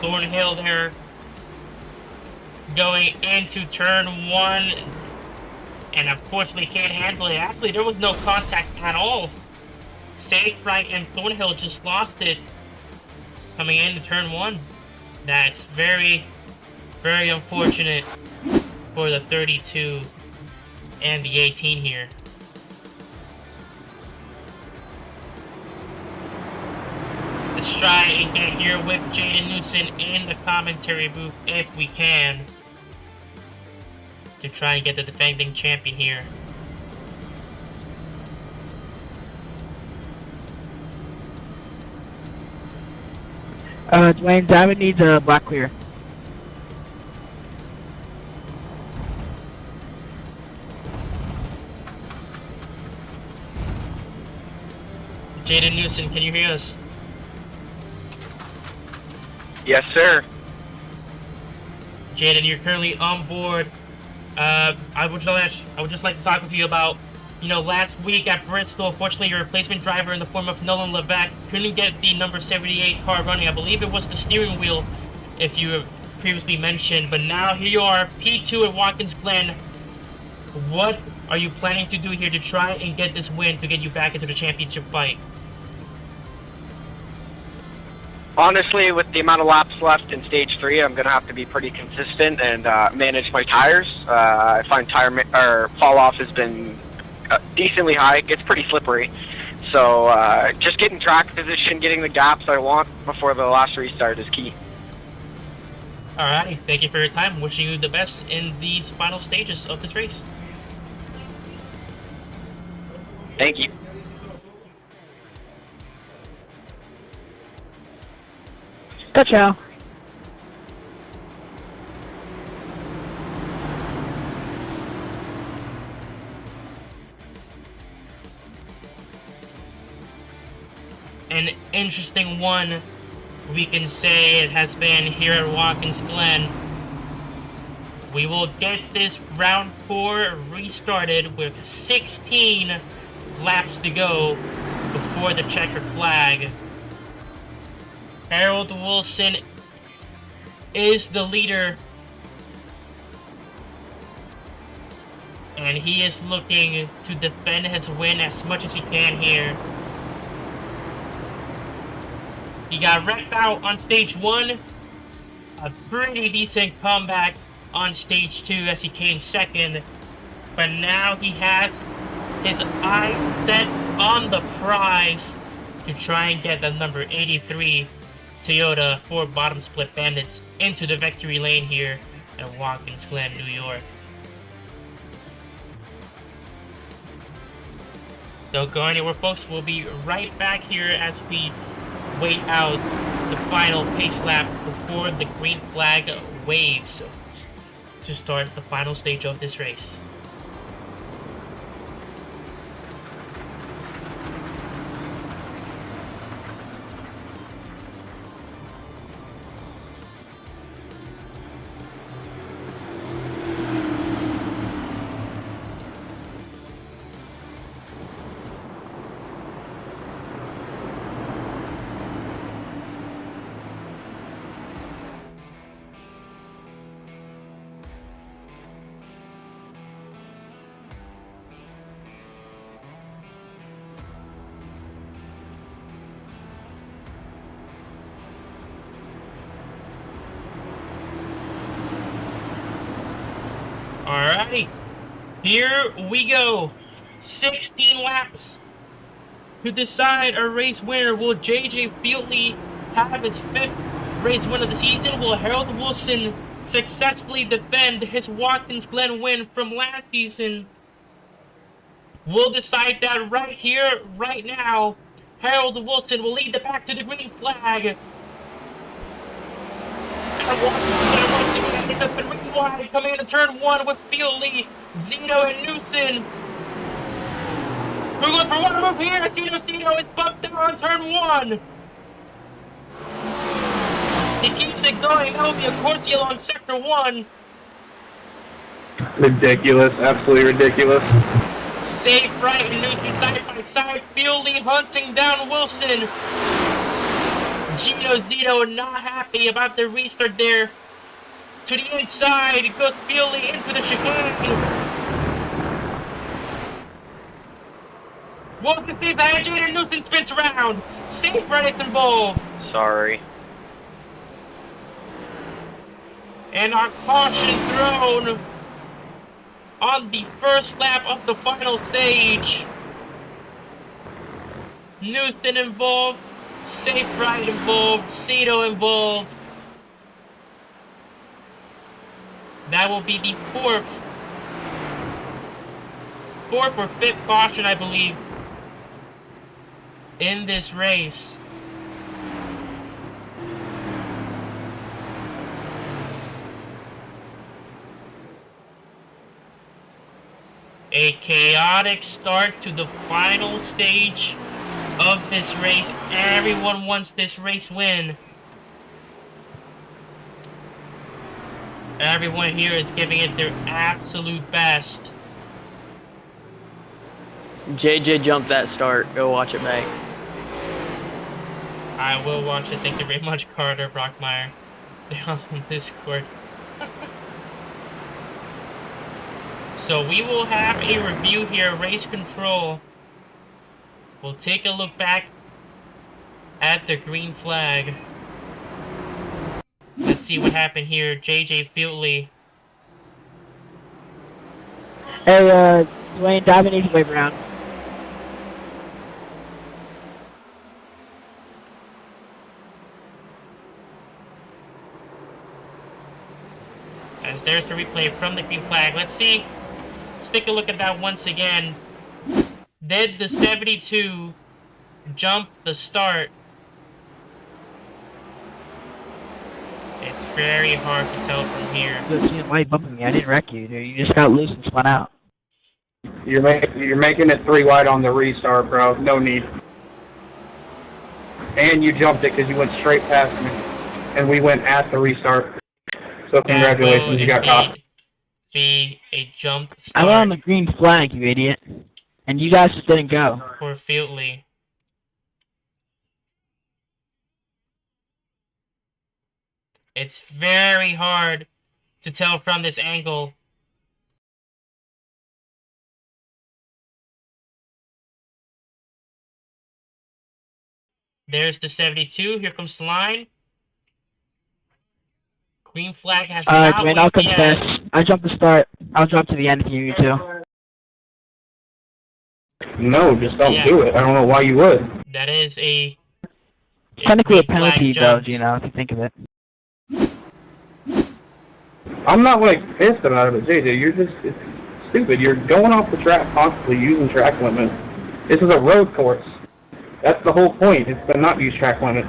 A: Thornhill there going into turn 1 and unfortunately can't handle it. Actually, there was no contact at all. Safright and Thornhill just lost it coming into turn 1. That's very, very unfortunate for the 32 and the 18 here. Let's try and get here with Jaden Newson in the commentary booth if we can, to try and get the defending champion here.
E: Dwayne, David needs a black clear.
A: Jaden Newson, can you hear us?
D: Yes, sir.
A: Jaden, you're currently on board. I would just like to talk with you about, last week at Bristol, unfortunately your replacement driver in the form of Nolan Levesque couldn't get the number 78 car running. I believe it was the steering wheel, if you previously mentioned, but now here you are, P2 at Watkins Glen. What are you planning to do here to try and get this win to get you back into the championship fight?
D: Honestly, with the amount of laps left in stage 3, I'm going to have to be pretty consistent and manage my tires. I find tire fall off has been decently high. It gets pretty slippery. So just getting track position, getting the gaps I want before the last restart is key.
A: Alrighty, thank you for your time. Wishing you the best in these final stages of this race.
D: Thank you.
E: Ciao.
A: an interesting one, we can say it has been here at Watkins Glen. We will get this round 4 restarted with 16 laps to go before the checkered flag. Harold Wilson is the leader, and he is looking to defend his win as much as he can here. He got wrecked out on stage 1, a pretty decent comeback on stage 2 as he came second, but now he has his eyes set on the prize to try and get the number 83 Toyota Ford bottom split Bandits into the victory lane here at Watkins Glen, New York. Don't go anywhere, folks. We'll be right back here as we wait out the final pace lap before the green flag waves to start the final stage of this race. Alrighty, here we go. 16 laps to decide a race winner. Will JJ Fieldley have his 5th race win of the season? Will Harold Wilson successfully defend his Watkins Glen win from last season? We'll decide that right here, right now. Harold Wilson will lead the pack to the green flag. The 3 wide coming into turn 1 with Fieldley, Zito, and Newson. We're going for one move here. Zito is bumped down on turn 1. He keeps it going. That will be a Corsiel on sector 1.
C: Ridiculous. Absolutely ridiculous.
A: Safe right and Newton side by side. Fieldley hunting down Wilson. Zito not happy about the restart there. To the inside, it goes Fieldley into the chicane. Wilson stays behind, Jaden Newton spins around. Safe right is involved.
D: Sorry.
A: And our caution thrown on the first lap of the final stage. Newton involved, safe right involved, Zito involved. That will be the fourth or 5th caution, I believe, in this race. A chaotic start to the final stage of this race. Everyone wants this race win. Everyone here is giving it their absolute best.
F: JJ jumped that start. Go watch it back.
A: I will watch it. Thank you very much, Carter Brockmeyer. They're on Discord. So we will have a review here, race control. We'll take a look back at the green flag. Let's see what happened here. JJ Fieldley.
E: Hey, Dwayne, dive in easy way around.
A: As there's the replay from the green flag. Let's take a look at that once again. Did the 72 jump the start? It's very hard to tell from here.
E: Why are you bumping me? I didn't wreck you, dude. You just got loose and spun out.
C: You're making it 3 wide on the restart, bro. No need. and you jumped it because you went straight past me, and we went at the restart. So congratulations, you got caught.
A: Be a jump
E: I went on
A: start
E: the green flag, you idiot. And you guys just didn't go.
A: for Fieldley. It's very hard to tell from this angle. There's the 72. Here comes the line. Green flag has not
E: Dwayne,
A: waved
E: I'll
A: yet.
E: confess. I jumped the start. I'll jump to the end if you need to.
C: No, just don't
A: Yeah.
C: do it. I don't know why you would.
A: That is a
E: Technically a
A: green flag
E: penalty, though,
A: jump.
E: Gino, if you think of it.
C: I'm not like pissed about it, but JJ, it's stupid. You're going off the track constantly using track limits. This is a road course. That's the whole point. It's to not use track limits.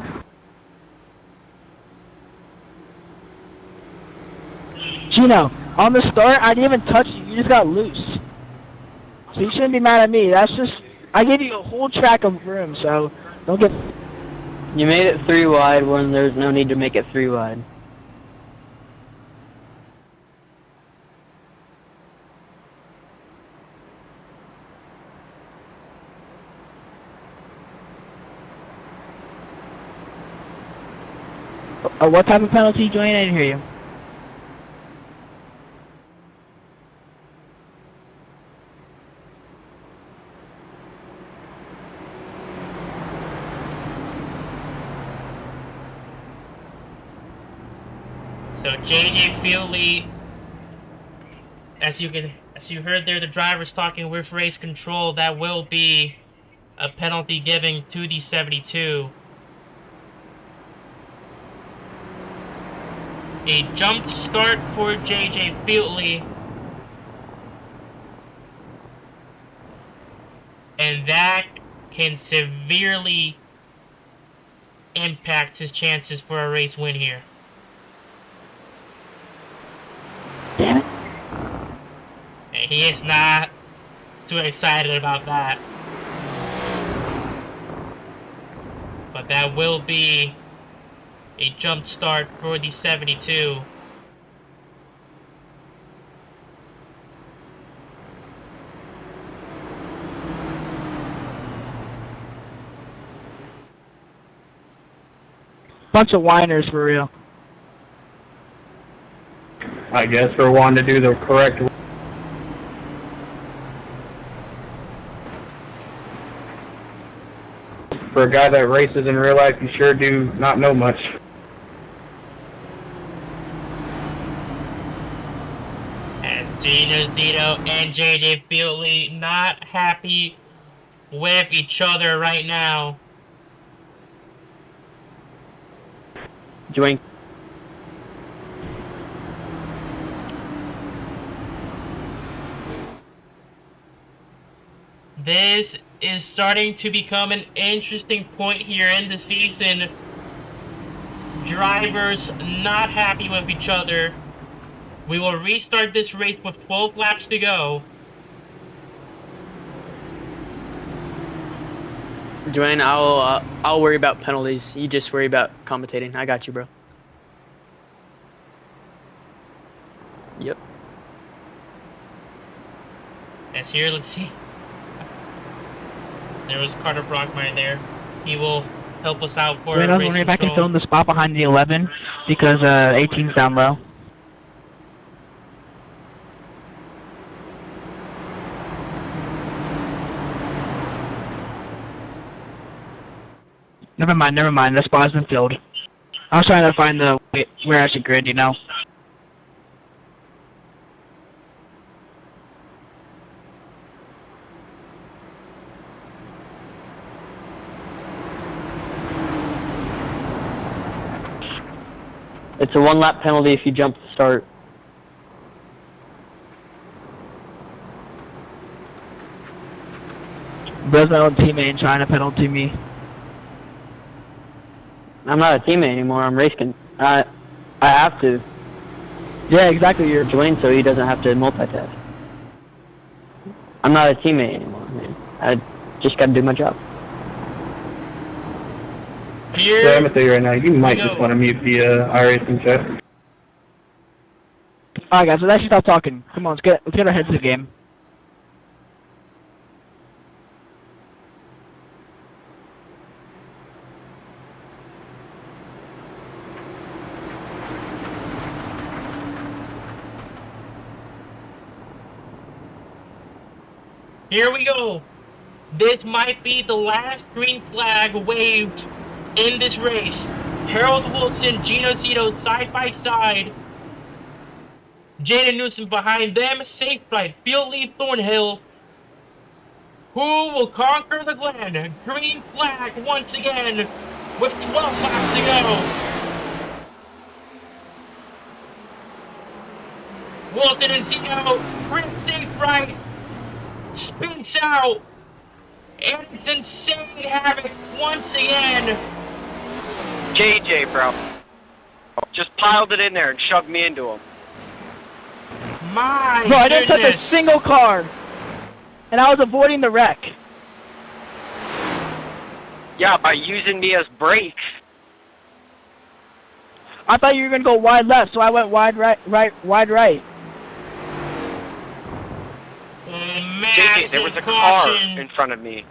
E: Gino, on the start, I didn't even touch you. You just got loose. So you shouldn't be mad at me. That's just... I gave you a whole track of room, so don't get...
F: You made it 3 wide when there's no need to make it 3 wide.
E: What type of penalty, Dwayne? I didn't hear you.
A: So JJ Fieldley, as you heard there, the driver's talking with race control. That will be a penalty given to the 72. A jump start for JJ Fieldley. And that can severely impact his chances for a race win here.
E: Damn it.
A: And he is not too excited about that. But that will be a jump start for the 72.
E: Bunch of whiners for real.
C: I guess for wanting to do the correct. For a guy that races in real life, you sure do not know much.
A: And Gino Zito and JJ Fieldley not happy with each other right now.
F: Dwayne.
A: This is starting to become an interesting point here in the season. Drivers not happy with each other. We will restart this race with 12 laps to go.
F: Dwayne, I'll worry about penalties. You just worry about commentating. I got you, bro. Yep.
A: As here, let's see. There was Carter Brockmeyer there. He will help us out for
E: Dwayne, I was
A: race
E: wondering if I can
A: control.
E: film the spot behind the 11 because 18's down low. Never mind. The spot's been filled. I was trying to find the where I should grid, you know.
F: It's a 1-lap penalty if you jump to start.
E: Bro's my old teammate and trying to penalty me.
F: I'm not a teammate anymore. I'm racing. I have to.
E: Yeah, exactly. You're
F: Dwayne, so he doesn't have to multitask. I'm not a teammate anymore, man. I just gotta do my job.
A: Here,
C: So I'm gonna tell you right now, you might
A: go.
C: just want to mute the iRacing chat.
E: Alright guys, let's actually stop talking. Come on, let's get our heads in the game.
A: Here we go. This might be the last green flag waved in this race. Harold Wilson, Gino Zito side by side. Jaden Newsom behind them. Safe right. Field lead Thornhill. Who will conquer the Glen? Green flag once again with 12 laps to go. Wilson and Zito. Prince safe right. Spins out. And it's insane havoc once again.
D: JJ, bro. Just piled it in there and shoved me into him.
A: My
E: Bro, I didn't touch a
A: goodness.
E: single car. And I was avoiding the wreck.
D: Yeah, by using me as brakes.
E: I thought you were gonna go wide left, so I went wide right.
A: A
D: JJ,
A: massive
D: there was a car
A: caution
D: in front of me.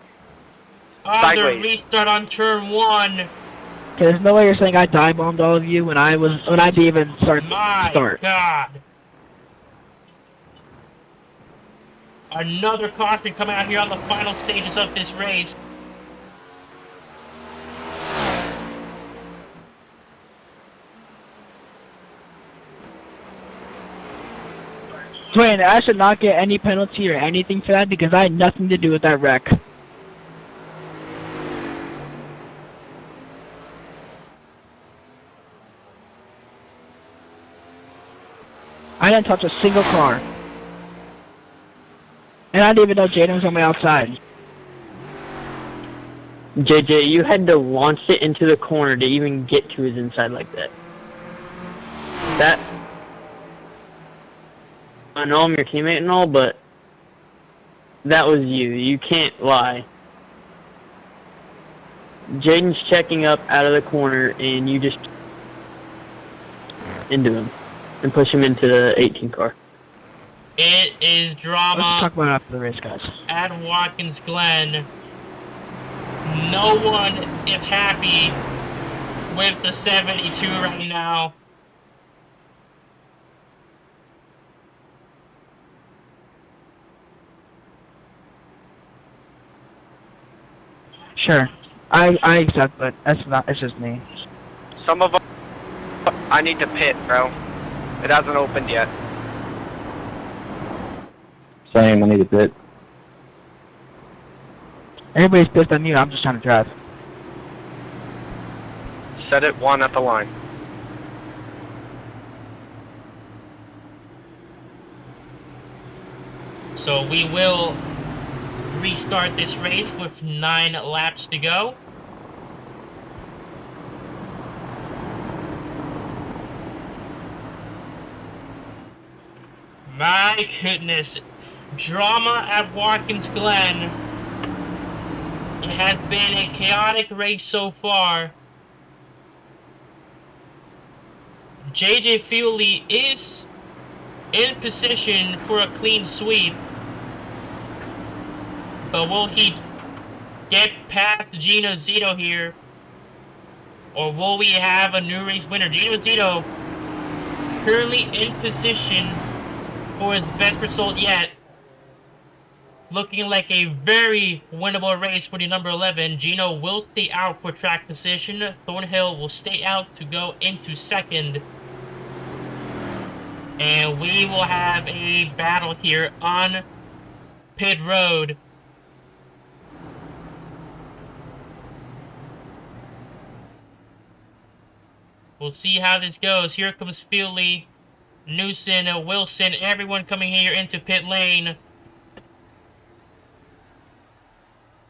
A: on the
D: sideways.
A: restart on turn 1.
E: Okay, there's no way you're saying I dive bombed all of you when I didn't even start.
A: My God. Another caution coming out here on the final stages of this race.
E: Dwayne, I should not get any penalty or anything for that because I had nothing to do with that wreck. I didn't touch a single car. And I didn't even know Jaden was on my outside.
F: JJ, you had to launch it into the corner to even get to his inside like that. I know I'm your teammate and all, but that was you. You can't lie. Jaden's checking up out of the corner, and you just into him and push him into the 18 car.
A: It is
E: Let's
A: drama
E: talk about it after the race, guys.
A: at Watkins Glen. No one is happy with the 72 right now.
E: Sure. I accept, but it's just me.
D: Some of them, I need to pit, bro. It hasn't opened yet.
G: Same, I need a bit.
E: Everybody's pissed at me, I'm just trying to drive.
D: Set it 1 at the line.
A: So we will restart this race with 9 laps to go. My goodness. Drama at Watkins Glen. It has been a chaotic race so far. JJ Feely is in position for a clean sweep. But will he get past Gino Zito here? Or will we have a new race winner? Gino Zito currently in position for his best result yet. Looking like a very winnable race for the number 11. Gino will stay out for track position. Thornhill will stay out to go into second. And we will have a battle here on pit road. We'll see how this goes. Here comes Feely, Newson, Wilson, everyone coming here into pit lane.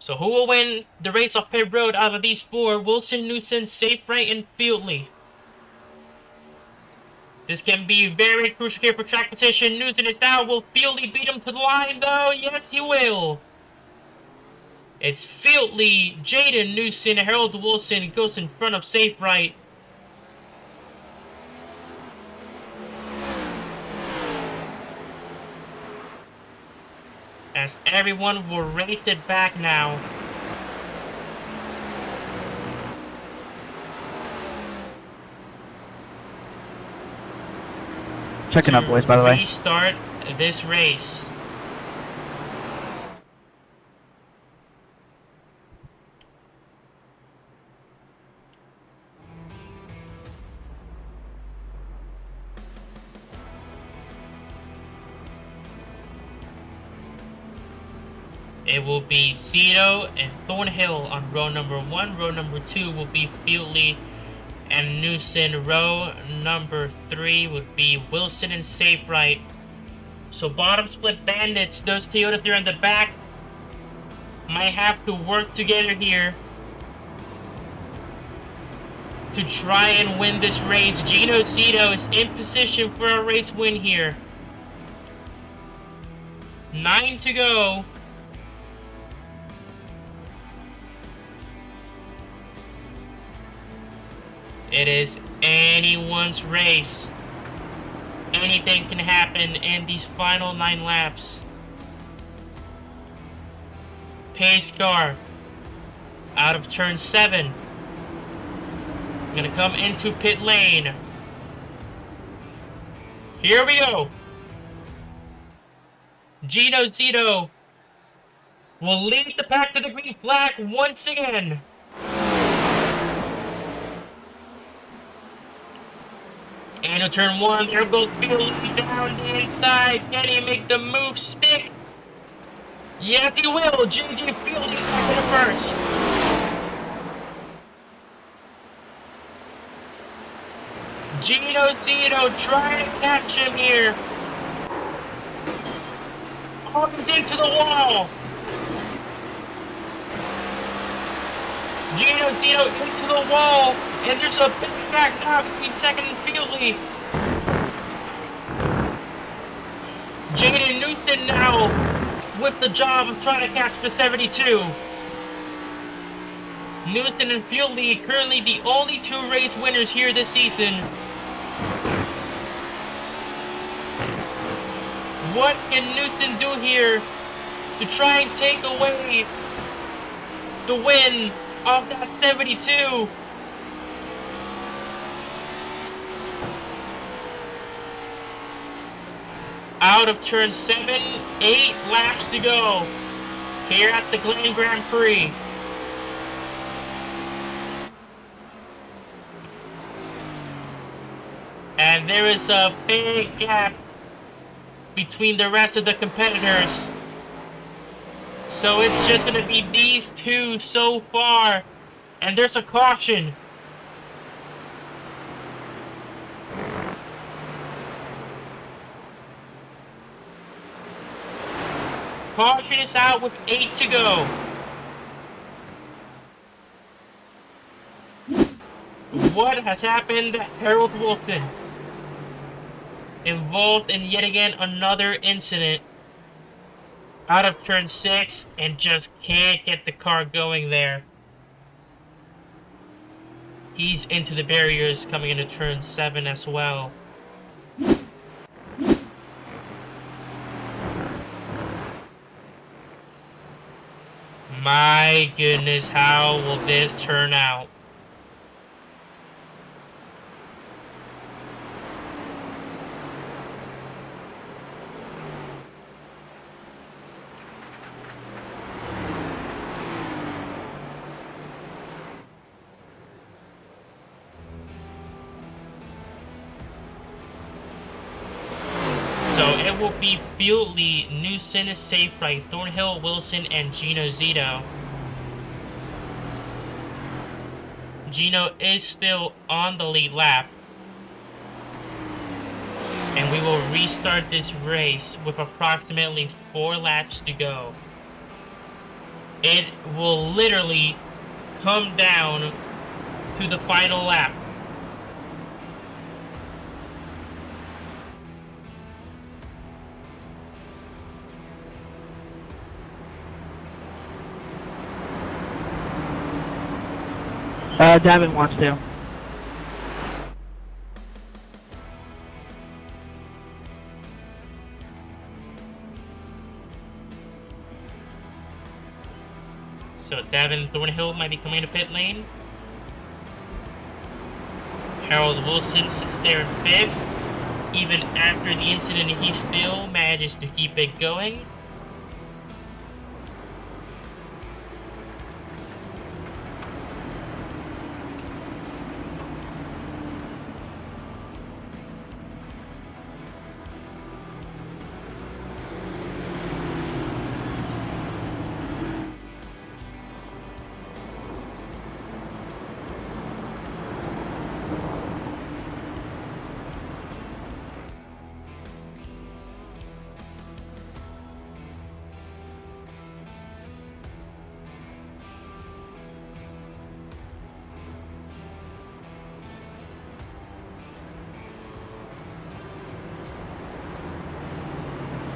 A: So who will win the race off pit road out of these 4? Wilson, Newson, Safe Right, and Fieldley. This can be very crucial here for track position. Newson is down. Will Fieldley beat him to the line, though? Yes, he will. It's Field Lead, Jaden Newson, Harold Wilson goes in front of Safe Right. As everyone will race it back now.
E: Checking up, boys, by the way.
A: Restart this race. It will be Zito and Thornhill on row number 1. Row number 2 will be Fieldley and Newson. Row number 3 would be Wilson and Safe Right. So bottom split bandits, those Toyotas there in the back might have to work together here to try and win this race. Gino Zito is in position for a race win here. 9 to go. It is anyone's race. Anything can happen in these final 9 laps. Pace car out of turn 7. Gonna come into pit lane. Here we go. Gino Zito will lead the pack to the green flag once again. Into turn 1, there goes Fieldley down the inside. Can he make the move stick? Yes, he will. JJ Fieldley back in first. Gino Zito trying to catch him here. Comes into the wall. Gino Zito into the wall, and there's a big gap now between second and Fieldley. Jaden Newton now with the job of trying to catch the 72. Newton and Fieldley currently the only 2 race winners here this season. What can Newton do here to try and take away the win of that 72? Out of turn 7, 8 laps to go here at the Glen Grand Prix. And there is a big gap between the rest of the competitors. So it's just going to be these 2 so far. And there's a caution. Caution is out with 8 to go. What has happened? Harold Wilson involved in yet again another incident out of turn 6 and just can't get the car going there. He's into the barriers coming into turn 7 as well. My goodness, how will this turn out? It will be Fieldley, Newson, Safe Right, Thornhill, Wilson, and Gino Zito. Gino is still on the lead lap. And we will restart this race with approximately 4 laps to go. It will literally come down to the final lap.
E: Davin wants to.
A: So Davin Thornhill might be coming to pit lane. Harold Wilson sits there in 5th. Even after the incident, he still manages to keep it going.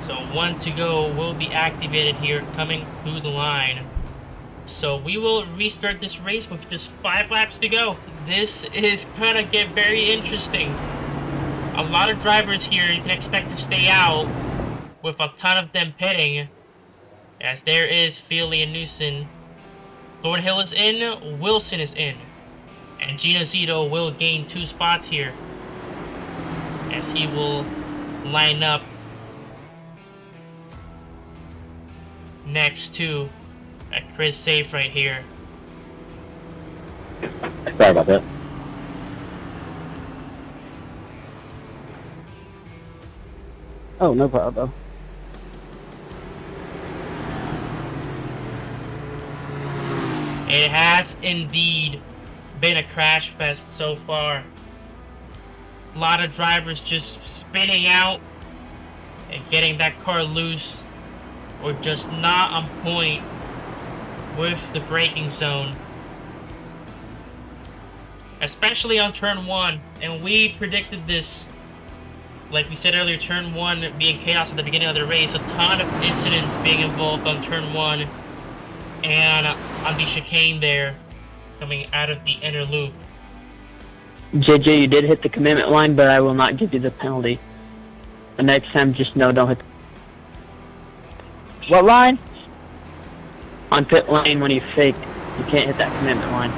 A: So 1 to go will be activated here coming through the line. So we will restart this race with just 5 laps to go. This is gonna get very interesting. A lot of drivers here you can expect to stay out with a ton of them pitting. As there is Feely and Newson. Thornhill is in, Wilson is in. And Gino Zito will gain 2 spots here. As he will line up next to Chris Safe right here.
F: Sorry about that.
G: Oh, no problem.
A: It has indeed been a crash fest so far. A lot of drivers just spinning out and getting that car loose, or just not on point with the braking zone. Especially on turn 1, and we predicted this. Like we said earlier, turn 1 being chaos at the beginning of the race, a ton of incidents being involved on turn 1 and on the chicane there, coming out of the inner loop.
F: JJ, you did hit the commitment line, but I will not give you the penalty. The next time, just no, don't hit the
E: What line?
F: on pit lane when you fake. You can't hit that commitment line.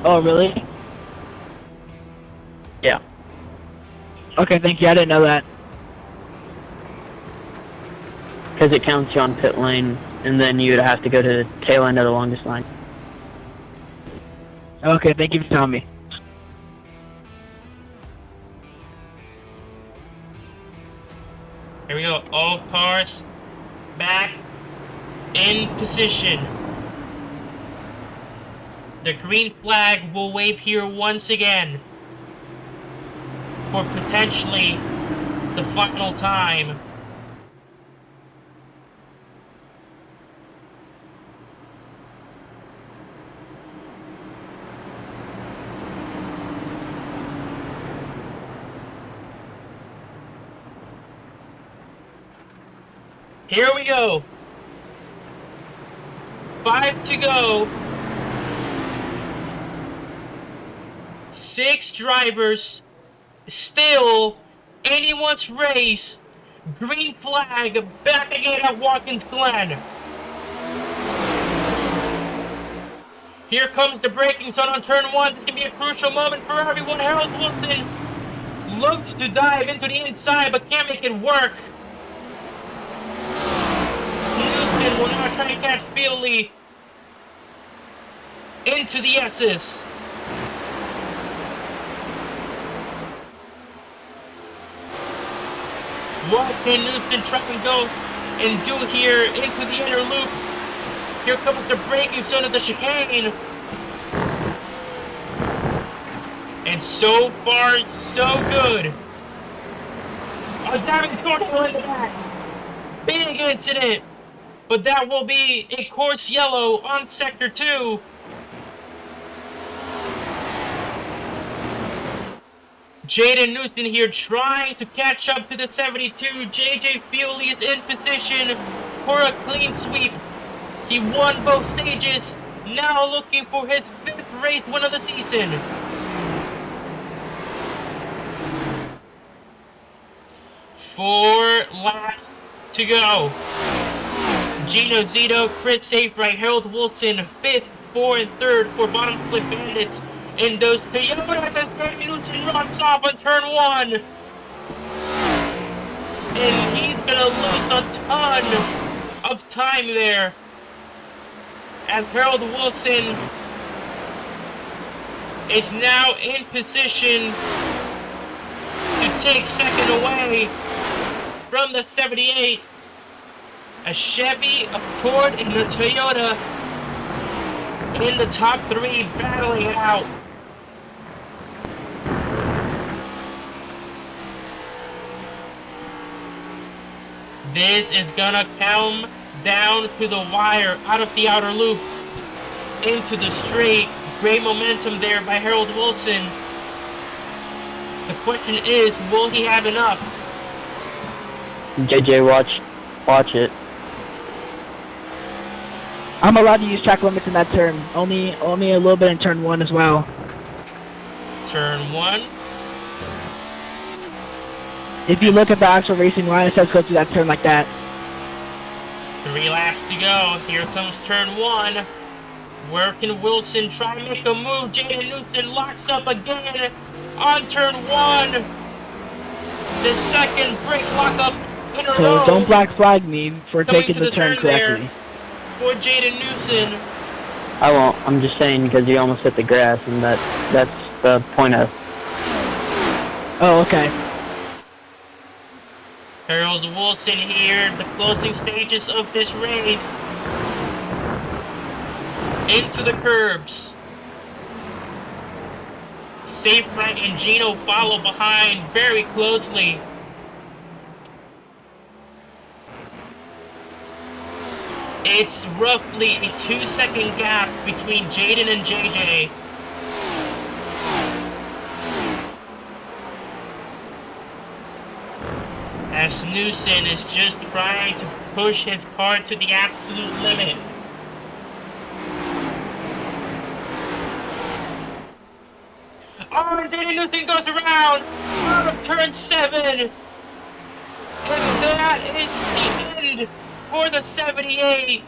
E: Oh, really?
F: Yeah.
E: Okay, thank you. I didn't know that.
F: Because it counts you on pit lane, and then you would have to go to the tail end of the longest line.
E: Okay, thank you for telling me.
A: Here we go, all cars back in position. The green flag will wave here once again for potentially the final time. Here we go. 5 to go. 6 drivers. Still anyone's race. Green flag back again at Watkins Glen. Here comes the braking zone on turn 1. This can be a crucial moment for everyone. Harold Wilson looks to dive into the inside but can't make it work. Houston will now try to catch Feely into the S's. What can Houston try and go and do here into the inner loop? Here comes the braking zone of the chicane. And so far, so good. Oh, Davin Thornhill in the back. Big incident. But that will be a course yellow on Sector 2. Jaden Newson here trying to catch up to the 72. JJ Feely is in position for a clean sweep. He won both stages now looking for his 5th race win of the season. Four laps to go. Gino Zito, Chris Safe right, Harold Wilson, 5th, 4th, and 3rd for Bottom Split Bandits. In those Toyotas as Brady Newton runs off on turn 1. And he's gonna lose a ton of time there. As Harold Wilson is now in position to take 2nd away from the 78. A Chevy, a Ford, and a Toyota in the top 3 battling it out. This is gonna come down to the wire, out of the outer loop, into the straight. Great momentum there by Harold Wilson. The question is, will he have enough?
F: JJ, watch it.
E: I'm allowed to use track limits in that turn. Only a little bit in turn 1 as well.
A: Turn 1.
E: If you look at the actual racing line, it says go through that turn like that.
A: 3 laps to go. Here comes turn 1. Where can Wilson try to make a move? Jaden Newton locks up again on turn 1. The 2nd brake lockup in a row.
E: So don't black flag me for
A: Coming
E: taking
A: to
E: the turn correctly.
A: For Jaden Newton.
F: I won't. I'm just saying because you almost hit the grass, and that's the point of.
E: Oh, okay.
A: Harold Wilson here, the closing stages of this race. Into the curbs. Safe Right and Gino follow behind very closely. It's roughly a 2-second gap between Jaden and JJ. As Newson is just trying to push his car to the absolute limit. Oh, and Jaden Newson goes around out of turn 7. And that is the end for the 78.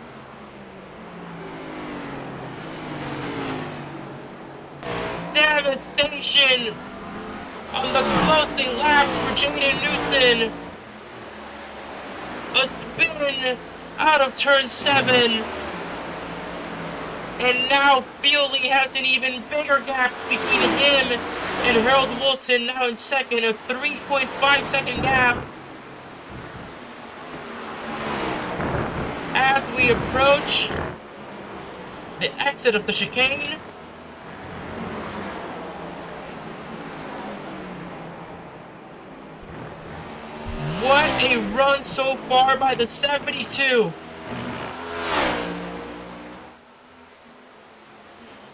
A: Devastation on the closing laps for Jaden Newton. A spin out of turn 7. And now Feely has an even bigger gap between him and Harold Wilson, now in 2nd, a 3.5-second gap. As we approach the exit of the chicane, what a run so far by the 72.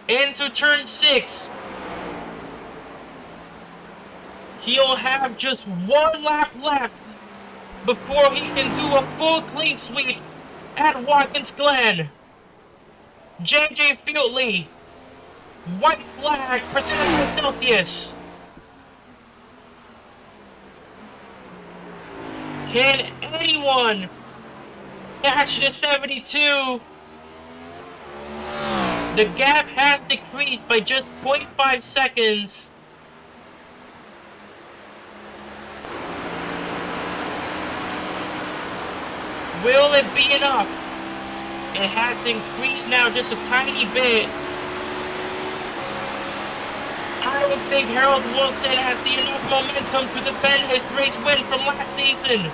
A: Into turn 6. He'll have just 1 lap left before he can do a full clean sweep at Watkins Glen. JJ Fieldley, white flag presented by Celsius. Can anyone catch the 72? The gap has decreased by just 0.5 seconds. Will it be enough? It has increased now just a tiny bit. I don't think Harold Wilson has the enough momentum to defend his race win from last season.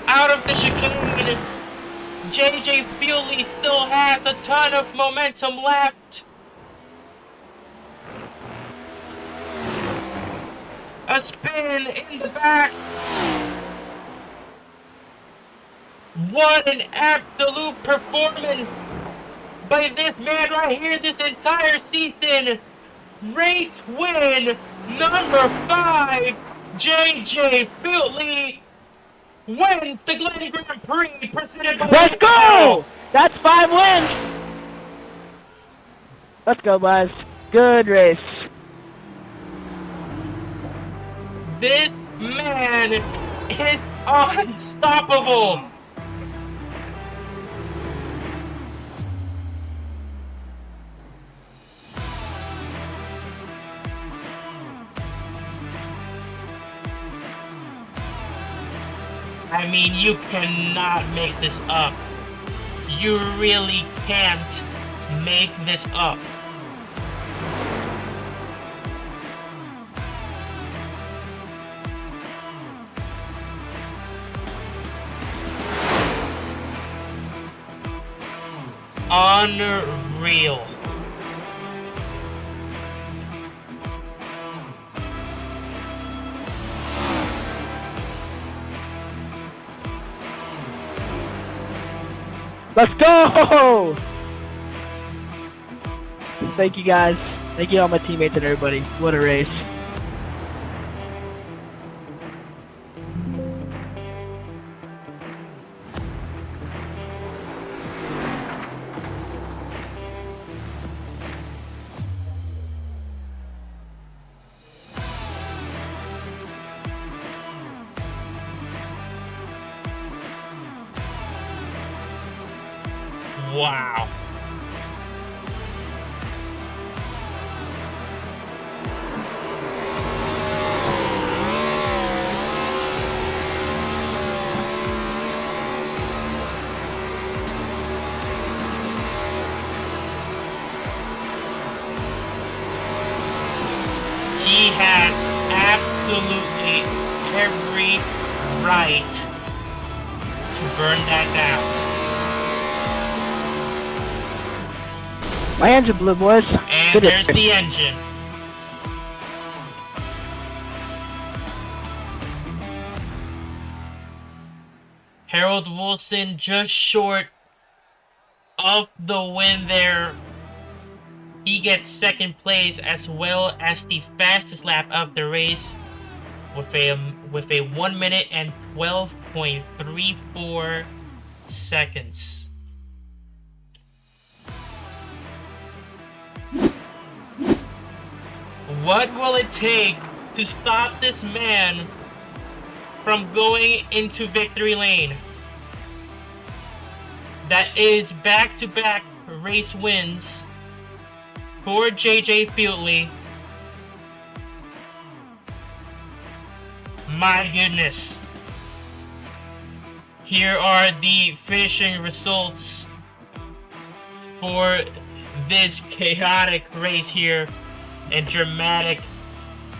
A: Out of the chicane, JJ Fieldley still has a ton of momentum left. A spin in the back. What an absolute performance by this man right here this entire season. Race win number 5, JJ Fieldley. wins the Glen Grand Prix presented by
E: Let's go!
A: ASL.
E: That's 5 wins! Let's go, boys. Good race.
A: This man is unstoppable. I mean, you cannot make this up. You really can't make this up. Unreal.
E: Let's go! Thank you, guys. Thank you, all my teammates and everybody. What a race.
A: Wow. He has absolutely every right to burn that down.
E: My engine blew, boys.
A: And
E: Good
A: there's
E: race.
A: the engine. Harold Wilson just short of the win there. He gets second place as well as the fastest lap of the race with a 1 minute and 12.34 seconds. What will it take to stop this man from going into victory lane? That is back-to-back race wins for JJ Fieldley. My goodness. Here are the finishing results for this chaotic race here and dramatic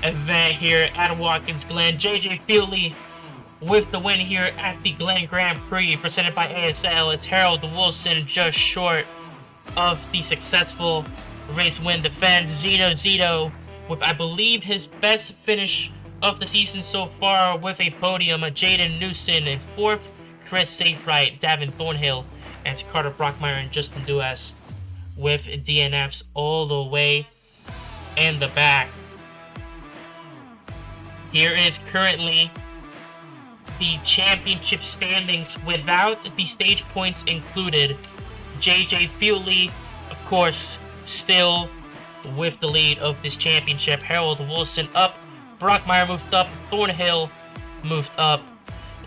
A: event here at Watkins Glen. JJ Fieldley with the win here at the Glen Grand Prix presented by ASL. It's Harold Wilson just short of the successful race win defense. Gino Zito with, I believe, his best finish of the season so far with a podium. Jaden Newson in fourth, Chris Saferight, Davin Thornhill, and Carter Brockmeyer and Justin Duas with DNFs all the way in the back. Here is currently the championship standings without the stage points included. JJ Fieldley, of course, still with the lead of this championship. Harold Wilson up, Brockmeyer moved up, Thornhill moved up,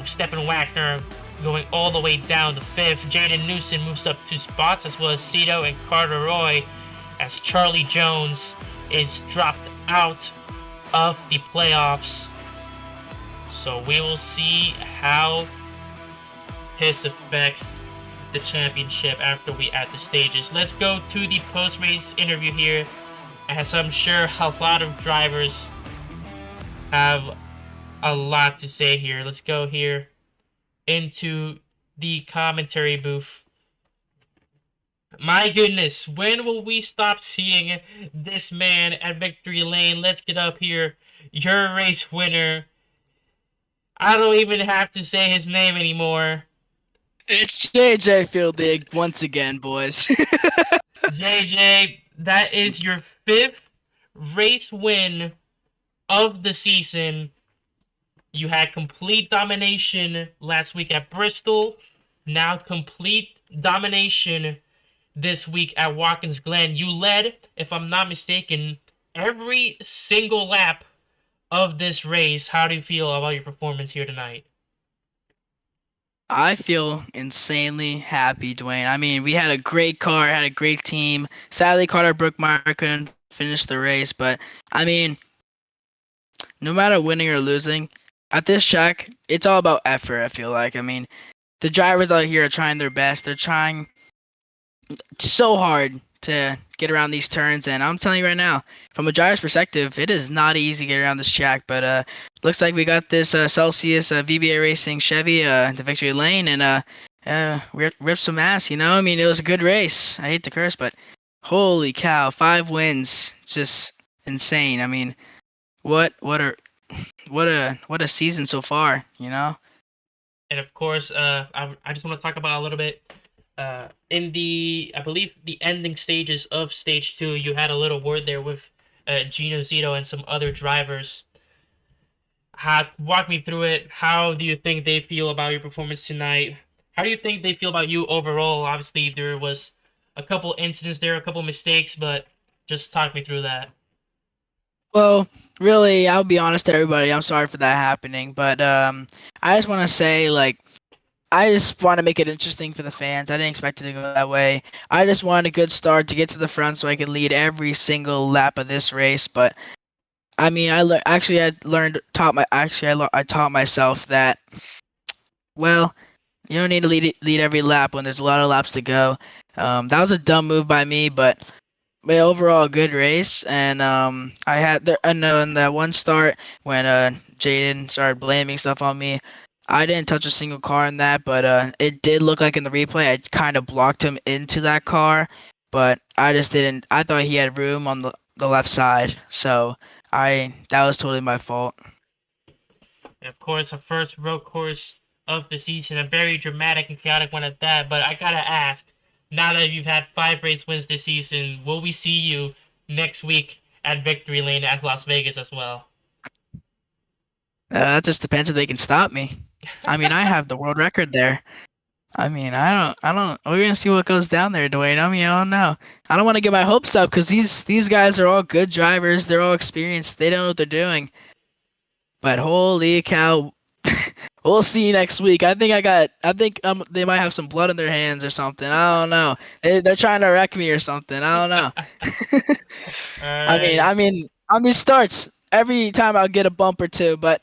A: Stephen Wagner going all the way down to fifth. Jaden Newson moves up 2 spots, as well as Cito and Carter Roy, as Charlie Jones is dropped out of the playoffs. So we will see how this affects the championship after we add the stages. Let's go to the post-race interview here, as I'm sure a lot of drivers have a lot to say here. Let's go here into the commentary booth. My goodness, when will we stop seeing this man at victory lane? Let's get up here. Your race winner. I don't even have to say his name anymore.
H: It's JJ Fielding once again, boys.
A: JJ, that is your 5th race win of the season. You had complete domination last week at Bristol. Now complete domination this week at Watkins Glen. You led, if I'm not mistaken, every single lap of this race. How do you feel about your performance here tonight?
H: I feel insanely happy, Dwayne. I mean, we had a great car, had a great team. Sadly, Carter Brookmeyer couldn't finish the race, but I mean, no matter winning or losing, at this track, it's all about effort, I feel like. I mean, the drivers out here are trying their best. They're trying so hard to get around these turns, and I'm telling you right now, from a driver's perspective, it is not easy to get around this track. But looks like we got this Celsius VBA Racing Chevy to victory lane, and rip some ass. You know, I mean, it was a good race. I hate to curse, but holy cow, 5 wins, just insane. I mean, what a season so far. You know.
A: And of course, I just want to talk about a little bit. In the, I believe, the ending stages of stage 2, you had a little word there with Gino Zito and some other drivers. Walk me through it. How do you think they feel about your performance tonight? How do you think they feel about you overall? Obviously, there was a couple incidents there, a couple mistakes, but just talk me through that.
H: Well, really, I'll be honest to everybody. I'm sorry for that happening, but I just want to say, like, I just want to make it interesting for the fans. I didn't expect it to go that way. I just wanted a good start to get to the front so I could lead every single lap of this race. But I mean, I taught myself that, well, you don't need to lead every lap when there's a lot of laps to go. That was a dumb move by me, but overall good race. And I had there and in that one start when Jaden started blaming stuff on me. I didn't touch a single car in that, but it did look like in the replay I kind of blocked him into that car, but I just didn't. I thought he had room on the left side, so that was totally my fault.
A: And of course, a first road course of the season, a very dramatic and chaotic one at that. But I gotta ask, now that you've had 5 race wins this season, will we see you next week at Victory Lane at Las Vegas as well?
H: That just depends if they can stop me. I mean, I have the world record there. I mean, I don't. We're gonna see what goes down there, Dwayne. I mean, I don't know. I don't want to get my hopes up because these guys are all good drivers. They're all experienced. They don't know what they're doing. But holy cow, we'll see next week. I think they might have some blood in their hands or something. I don't know. They're trying to wreck me or something. I don't know. I mean, on these starts, every time I'll get a bump or two, but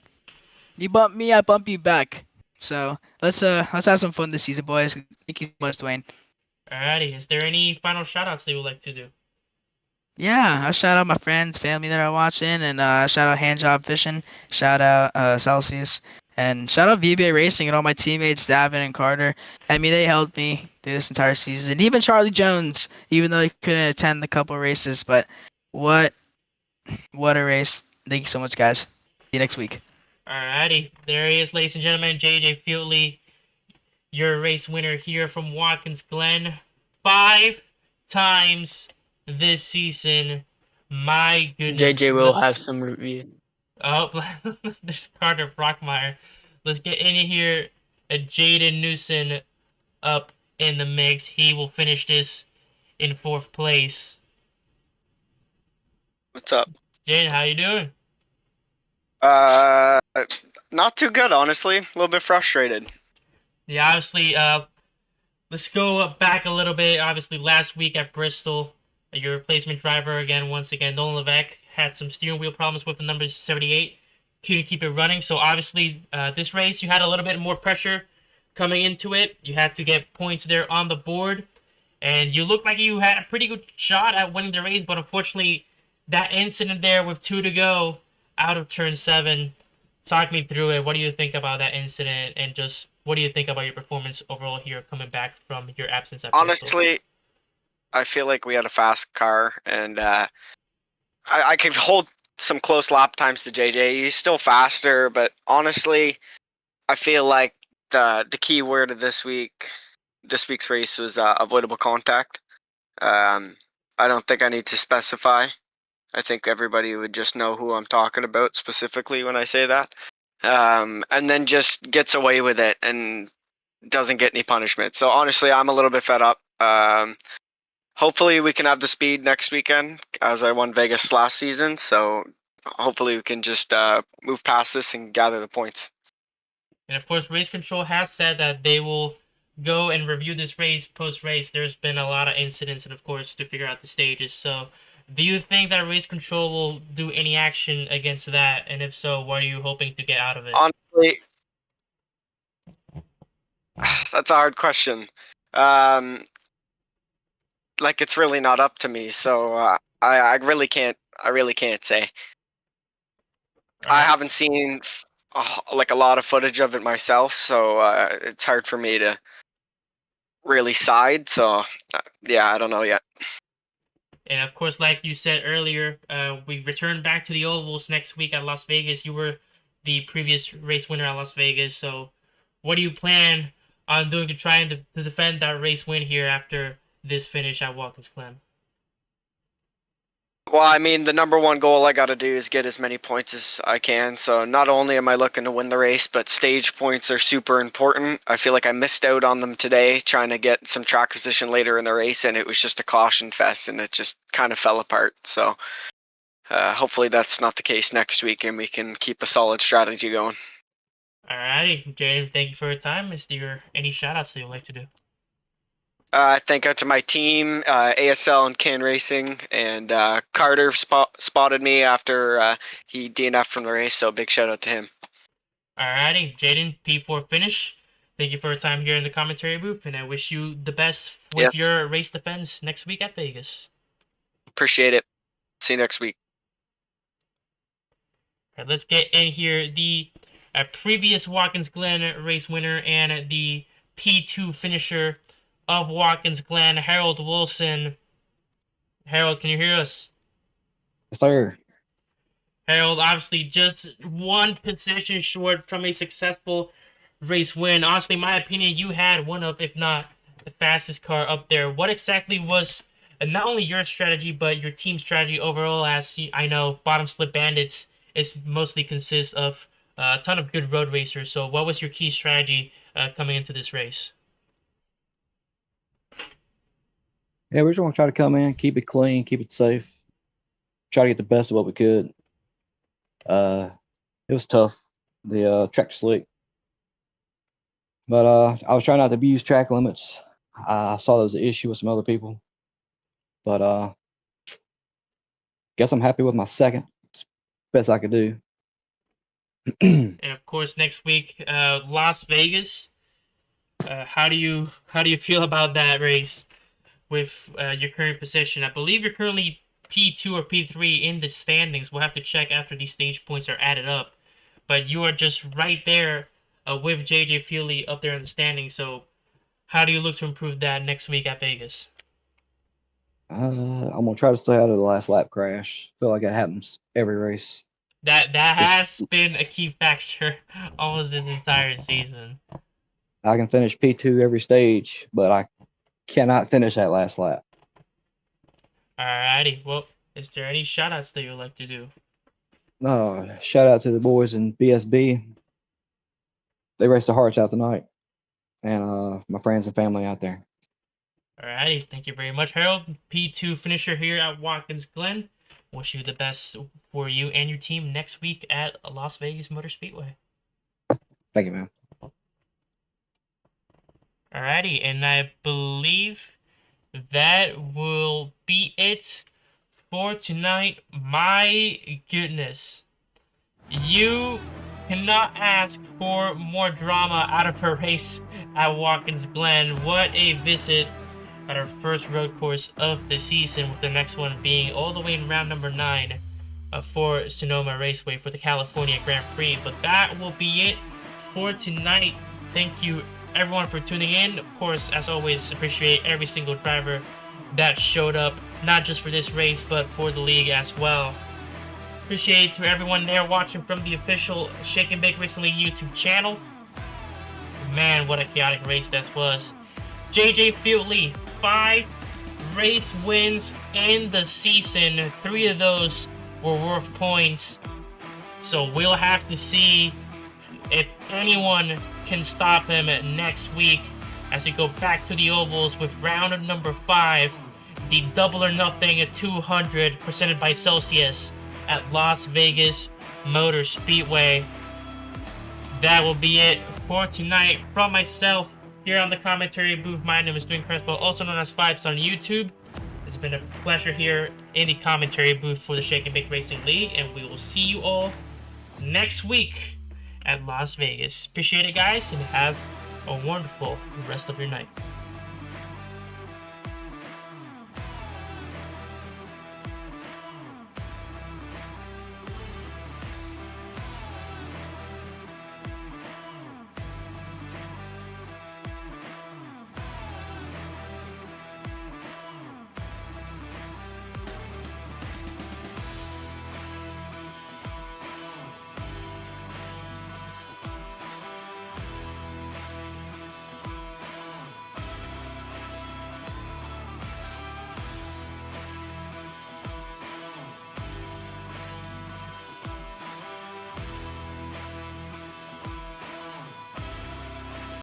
H: you bump me, I bump you back. So let's have some fun this season, boys. Thank you so much, Dwayne.
A: Alrighty, is there any final shoutouts they would like to do?
H: Yeah, I shout out my friends, family that are watching, and shout out Handjob Fishing, shout out Celsius, and shout out VBA Racing and all my teammates, Davin and Carter. I mean, they helped me through this entire season. Even Charlie Jones, even though he couldn't attend the couple races, but what a race! Thank you so much, guys. See you next week.
A: Alrighty, there he is, ladies and gentlemen, JJ Fieldley, your race winner here from Watkins Glen. 5 times this season. My goodness.
F: JJ will have some review.
A: Oh, there's Carter Brockmeyer. Let's get in here. Jaden Newson up in the mix. He will finish this in 4th place.
D: What's up?
A: Jaden, how you doing?
D: Not too good, honestly. A little bit frustrated.
A: Yeah, obviously, let's go back a little bit. Obviously, last week at Bristol, your replacement driver, once again, Nolan Levesque, had some steering wheel problems with the number 78. Couldn't keep it running. So, obviously, this race, you had a little bit more pressure coming into it. You had to get points there on the board. And you looked like you had a pretty good shot at winning the race. But, unfortunately, that incident there with 2 to go out of turn 7, talk me through it. What do you think about that incident? And just what do you think about your performance overall here coming back from your absence at Bristol?
D: Honestly, I feel like we had a fast car, and I could hold some close lap times to JJ. He's still faster, but honestly, I feel like the key word of this week's race was avoidable contact. I don't think I need to specify. I think everybody would just know who I'm talking about specifically when I say that. and then just gets away with it and doesn't get any punishment. So honestly, I'm a little bit fed up. Hopefully we can have the speed next weekend, as I won Vegas last season. So hopefully we can just move past this and gather the points.
A: And of course, Race Control has said that they will go and review this race post-race. There's been a lot of incidents, and of course, to figure out the stages. So, do you think that Race Control will do any action against that? And if so, what are you hoping to get out of it?
D: Honestly, that's a hard question. Like, it's really not up to me, so I really can't. I really can't say. I haven't seen like a lot of footage of it myself, so it's hard for me to really side. So yeah, I don't know yet.
A: And of course, like you said earlier, we return back to the ovals next week at Las Vegas. You were the previous race winner at Las Vegas, so what do you plan on doing to try and to defend that race win here after this finish at Watkins Glen?
D: Well, I mean, the number one goal I got to do is get as many points as I can. So not only am I looking to win the race, but stage points are super important. I feel like I missed out on them today trying to get some track position later in the race, and it was just a caution fest, and it just kind of fell apart. So hopefully that's not the case next week, and we can keep a solid strategy going.
A: Alrighty, Jaden, thank you for your time. Is there any shout-outs that you'd like to do?
D: Thank you to my team, ASL and Can Racing, and Carter spotted me after he DNF'd from the race, so big shout out to him.
A: Alrighty, Jaden, P4 finish. Thank you for your time here in the commentary booth, and I wish you the best with your race defense next week at Vegas.
D: Appreciate it. See you next week.
A: Alright, let's get in here. The previous Watkins Glen race winner and the P2 finisher of Watkins Glen, Harold Wilson. Harold, can you hear us?
G: Yes, sir.
A: Harold, obviously just one position short from a successful race win. Honestly, in my opinion, you had one of, if not the fastest car up there. What exactly was not only your strategy, but your team's strategy overall? As I know, Bottom Split Bandits is mostly consists of a ton of good road racers. So what was your key strategy coming into this race?
G: Yeah, we just want to try to come in, keep it clean, keep it safe, try to get the best of what we could. It was tough. The track's slick. But I was trying not to abuse track limits. I saw there was an issue with some other people. But guess I'm happy with my second. It's best I could do.
A: And of course, next week, Las Vegas. How do you feel about that race with your current position? I believe you're currently P2 or P3 in the standings. We'll have to check after these stage points are added up. But you are just right there with JJ Feely up there in the standings. So how do you look to improve that next week at Vegas?
G: I'm going to try to stay out of the last lap crash. I feel like it happens every race.
A: That has been a key factor almost this entire season.
G: I can finish P2 every stage, but I cannot finish that last lap.
A: Alrighty. Well, is there any shout-outs that you'd like to do?
G: Shout out to the boys in BSB. They raced their hearts out tonight. And my friends and family out there.
A: Alrighty. Thank you very much, Harold. P2 finisher here at Watkins Glen. Wish you the best for you and your team next week at Las Vegas Motor Speedway.
G: Thank you, man.
A: Alrighty, and I believe that will be it for tonight. My goodness. You cannot ask for more drama out of a race at Watkins Glen. What a visit at our first road course of the season, with the next one being all the way in round number 9 for Sonoma Raceway for the California Grand Prix. But that will be it for tonight. Thank you everyone for tuning in. Of course, as always, appreciate every single driver that showed up, not just for this race, but for the league as well. Appreciate to everyone there watching from the official Shake and Bake Racing League YouTube channel. Man, what a chaotic race this was. JJ Feely, 5 race wins in the season. 3 of those were worth points. So we'll have to see anyone can stop him next week as we go back to the ovals with round number 5, the Double or Nothing at 200 presented by Celsius at Las Vegas Motor Speedway. That will be it for tonight from myself here on the commentary booth. My name is Dwayne Crespo, also known as Vibes on YouTube. It's been a pleasure here in the commentary booth for the Shake and Bake Racing League, and we will see you all next week at Las Vegas. Appreciate it, guys, and have a wonderful rest of your night.